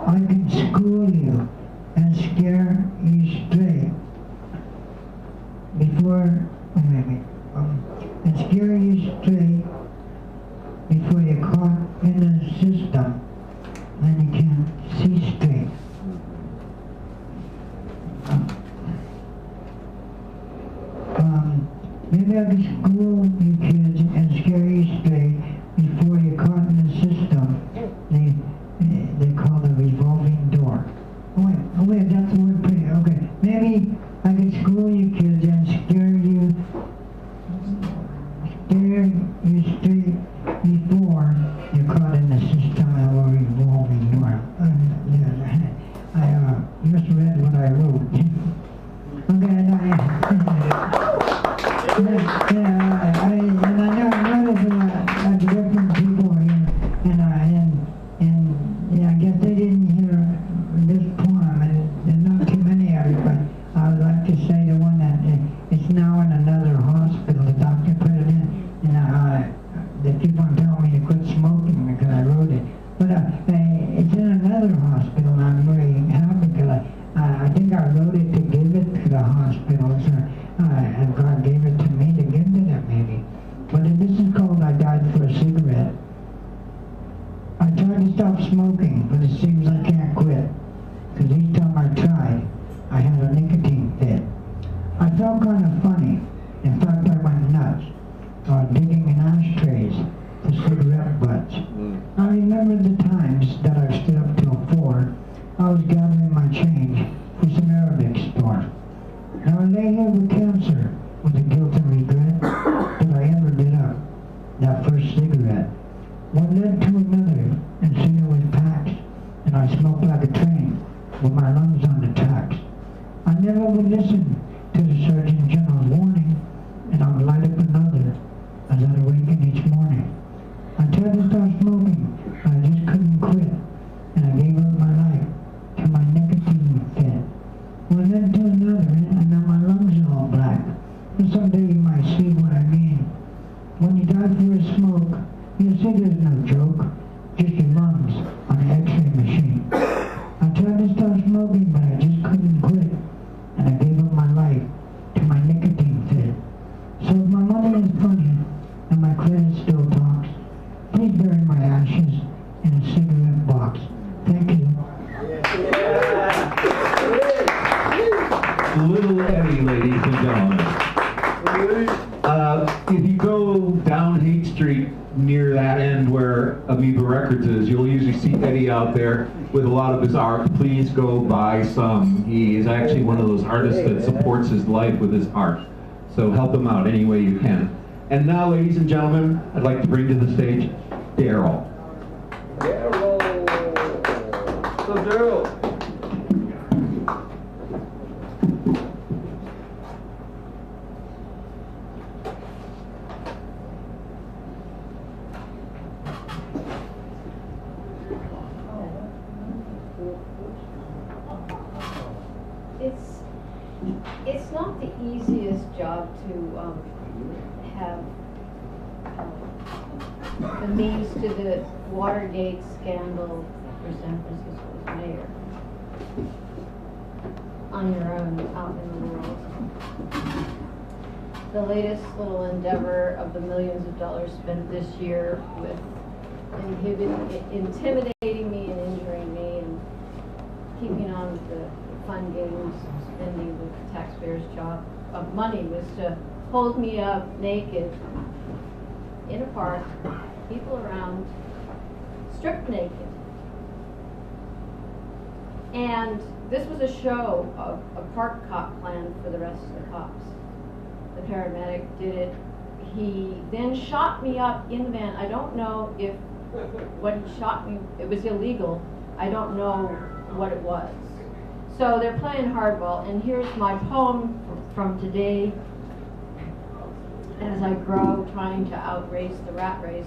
I could school you and scare you straight before, and scare you straight before you're caught in the system and you can't see straight. Maybe I could school you kids and scare you straight before you're caught in the system they call the revolving door. Oh wait, that's the word pretty. Okay, maybe I could school you kids and scare you straight before you're caught in the system of a revolving door. I just read what I wrote. Okay, and I noticed different people here, and I guess they didn't hear this poem, and there's not too many of it, but I would like to say the one that it's now in another hospital. The doctor put it in, and they keep on telling me to quit smoking because I wrote it. But it's in another hospital, and I'm very happy because I think I wrote it to give it to the hospitals, and God gave it to me to give to them, maybe. But this is called I Died for a Cigarette. I tried to stop smoking, but it seems I can't quit. Because each time I tried, I had a nicotine fit. I felt kind of funny. In fact, I went nuts. Digging in ashtrays for cigarette butts. I remember the times that I stood up till 4. I was gathering my change for some Arabic store. Now I lay here with cancer, with the guilt and regret that I ever lit up that first cigarette. One led to another, and soon it was packed, and I smoked like a train with my lungs on the tracks. I never would listen to the Surgeon General's warning, and I would light up another as I'd awaken each morning. I tried to stop smoking, but I just couldn't quit, and I gave up my life to my nicotine fit. One led to another, and now my lungs are all black. And someday you might see what I mean. When you die for a smoke, you'll see there's no joke, just your lungs on an X-ray machine. I tried to stop smoking, but I just couldn't quit, and I gave up my life to my nicotine fit. So if my money is funny, and my credit still talks, please bury my ashes in a cigarette box. Thank you. Little Eddie, ladies and gentlemen. If you go down Haight Street near that end where Amoeba Records is, you'll usually see Eddie out there with a lot of his art. Please go buy some. He is actually one of those artists that supports his life with his art. So help him out any way you can. And now, ladies and gentlemen, I'd like to bring to the stage Daryl. So Daryl. It's not the easiest job to have the means to the Watergate scandal for San Francisco's mayor on your own out in the world. The latest little endeavor of the millions of dollars spent this year with intimidating me and injuring me and keeping on with the fun games, spending the taxpayers' job of money was to hold me up naked in a park, people around, stripped naked. And this was a show of a park cop plan for the rest of the cops. The paramedic did it. He then shot me up in the van. I don't know if what he shot me, it was illegal. I don't know what it was. So they're playing hardball, and here's my poem from today as I grow, trying to outrace the rat race.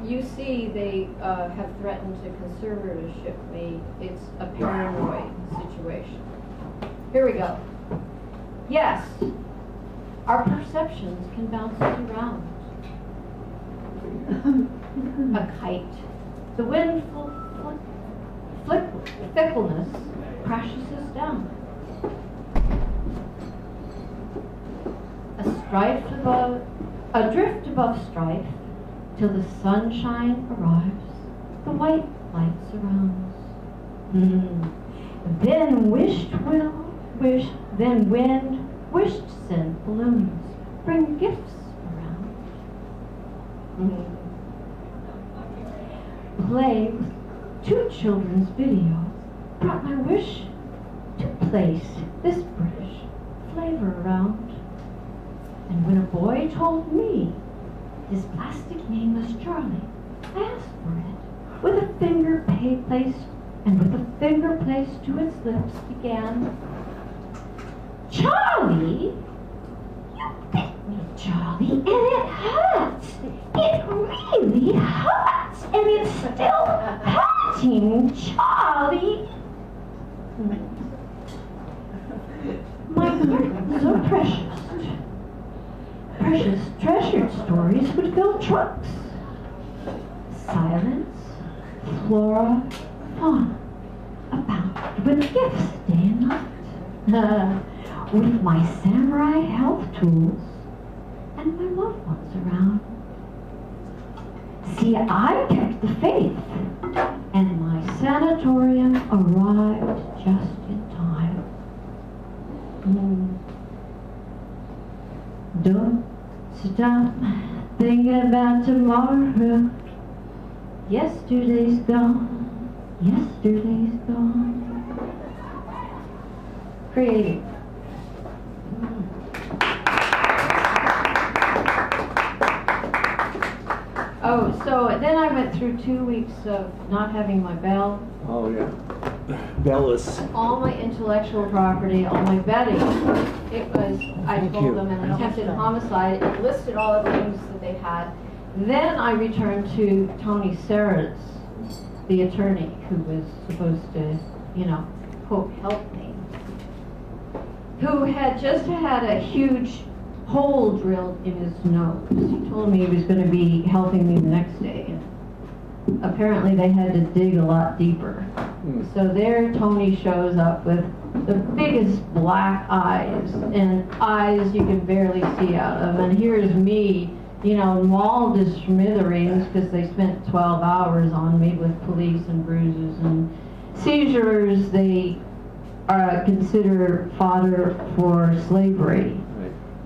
You see, they have threatened to conservatorship me. It's a paranoid situation. Here we go. Yes, our perceptions can bounce us around. a kite. The wind fickleness crashes us down. Adrift above strife, till the sunshine arrives, the white light surrounds. Then then wind, wished sent balloons, bring gifts around. Play with 2 children's videos brought my wish to place this British flavor around. And when a boy told me his plastic name was Charlie, I asked for it with a finger placed, and with a finger placed to its lips began, Charlie? You bit me, Charlie, and it hurts. It really hurts, and it's still hurting, Charlie. My heart so precious. Precious, treasured stories would fill trucks. Silence, flora, fauna, abound with gifts day and night. With my samurai health tools and my loved ones around. See, I kept the faith, and my sanatorium arrived just in time. Don't stop thinking about tomorrow. Yesterday's gone. Yesterday's gone. Creative. Oh, so then I went through 2 weeks of not having my bell. Oh, yeah. Bellis. All my intellectual property, all my betting. It was, I told them, an attempted homicide. It listed all the things that they had. Then I returned to Tony Serras, the attorney who was supposed to, quote, help me, who had just had a huge hole drilled in his nose. He told me he was going to be helping me the next day. And apparently they had to dig a lot deeper. So there Tony shows up with the biggest black eyes, and eyes you can barely see out of. And here's me, mauled to smithereens because they spent 12 hours on me with police and bruises and seizures. They consider fodder for slavery,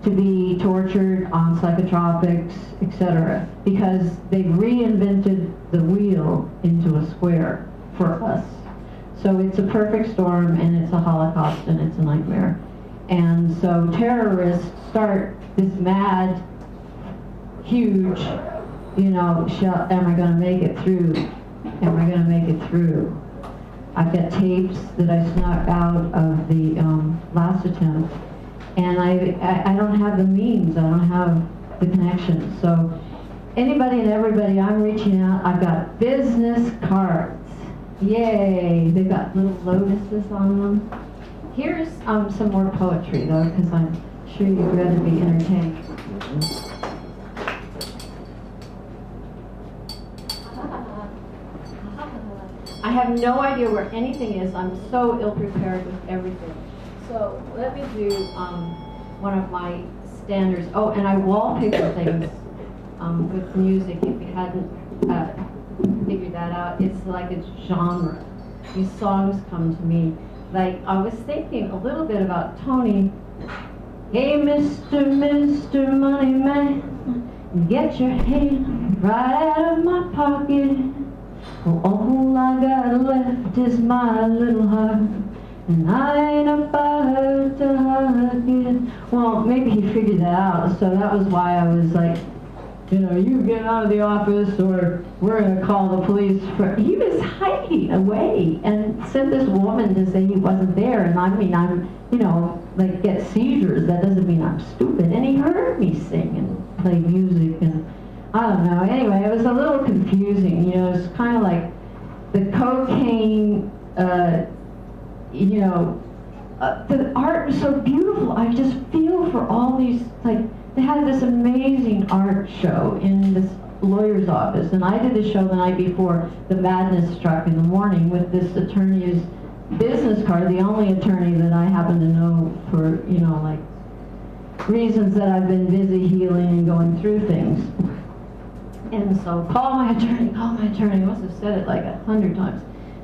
to be tortured on psychotropics, etc., because they reinvented the wheel into a square for us. So it's a perfect storm, and it's a Holocaust, and it's a nightmare. And so terrorists start this mad, huge, am I going to make it through? Am I going to make it through? I've got tapes that I snuck out of the last attempt, and I don't have the means, I don't have the connections. So anybody and everybody, I'm reaching out. I've got business cards. Yay! They've got little lotuses on them. Here's some more poetry, though, because I'm sure you'd rather be entertained. I have no idea where anything is. I'm so ill-prepared with everything. So let me do one of my standards. Oh, and I wallpaper things with music, if you hadn't figured that out. It's like a genre. These songs come to me. Like, I was thinking a little bit about Tony. Hey, Mr. Money Man, get your hand right out of my pocket. Well, all I got left is my little heart, and I ain't about to hug it. Well, maybe he figured that out, so that was why I was like, you get out of the office or we're going to call the police. He was hiding away and sent this woman to say he wasn't there. And I mean, I'm, like get seizures. That doesn't mean I'm stupid. And he heard me sing and play music, and I don't know. Anyway, it was a little confusing. It's kind of like the cocaine, the art was so beautiful. I just feel for all these, like, they had this amazing art show in this lawyer's office, and I did a show the night before the madness struck in the morning with this attorney's business card, the only attorney that I happen to know for, you know, like, reasons that I've been busy healing and going through things. And so, call my attorney, I must have said it like 100 times.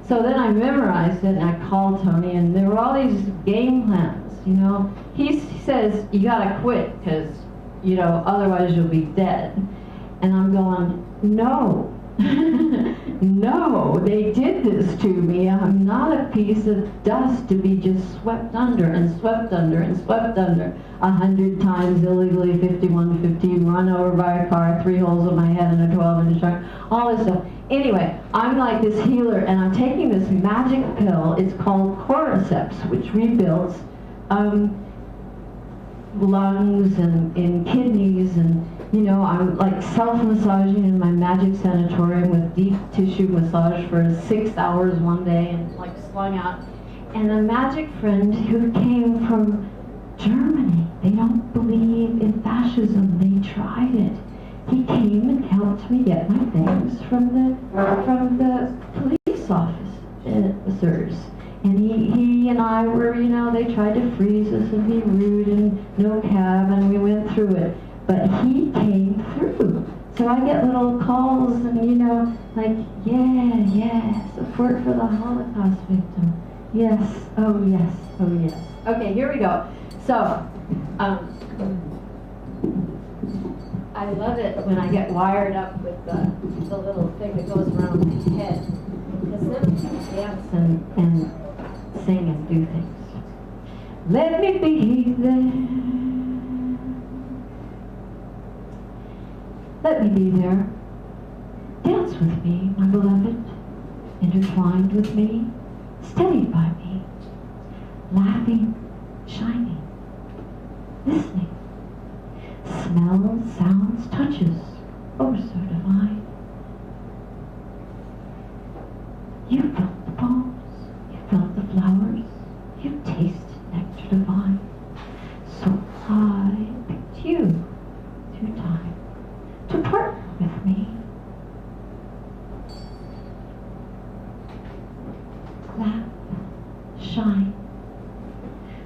So then I memorized it and I called Tony, and there were all these game plans, you know. He says, you gotta quit, because, you know, otherwise you'll be dead. And I'm going, no, no, they did this to me. I'm not a piece of dust to be just swept under and swept under and swept under 100 times illegally, 51 to 15, run over by a car, 3 holes in my head and a 12-inch shark, all this stuff. Anyway, I'm like this healer, and I'm taking this magic pill. It's called Cordyceps, which rebuilds lungs and kidneys, and you know, I'm like self-massaging in my magic sanatorium with deep tissue massage for 6 hours one day and like slung out. And a magic friend who came from Germany, they don't believe in fascism, they tried it. He came and helped me get my things from the police officers. And he and I were, you know, they tried to freeze us and be rude and no cab, and we went through it. But he came through. So I get little calls and, you know, like, yeah, support for the Holocaust victim. Yes, oh yes, oh yes. Okay, here we go. So, I love it when I get wired up with the little thing that goes around my head. Because then I can dance and sing and do things. Let me be there. Let me be there. Dance with me, my beloved, intertwined with me, steadied by me, laughing, shining, listening. Smells, sounds, touches, oh so divine. You felt the palms, you felt the flowers, you tasted nectar divine. So I picked you through time to partner with me. Laugh, shine,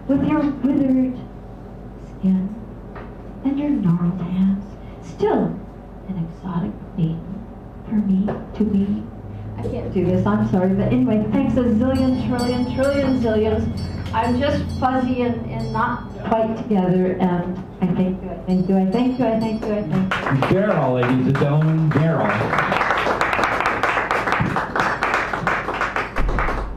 with your withered skin and your gnarled hands, still an exotic maiden for me to be. I can't do this, I'm sorry, but anyway, thanks a zillion, trillion, zillions. I'm just fuzzy and not quite together, and I thank you, I thank you, I thank you, I thank you, I thank you. Daryl, ladies and gentlemen, Daryl.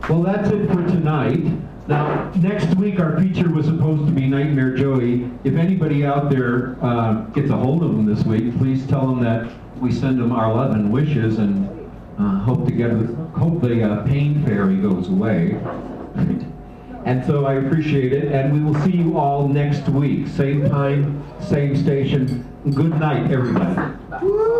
Well, that's it for tonight. Now, next week our feature was supposed to be Nightmare Joey. If anybody out there gets a hold of them this week, please tell them that we send them our love and wishes, and hope the pain fairy goes away. And so I appreciate it, and we will see you all next week. Same time, same station. Good night, everybody.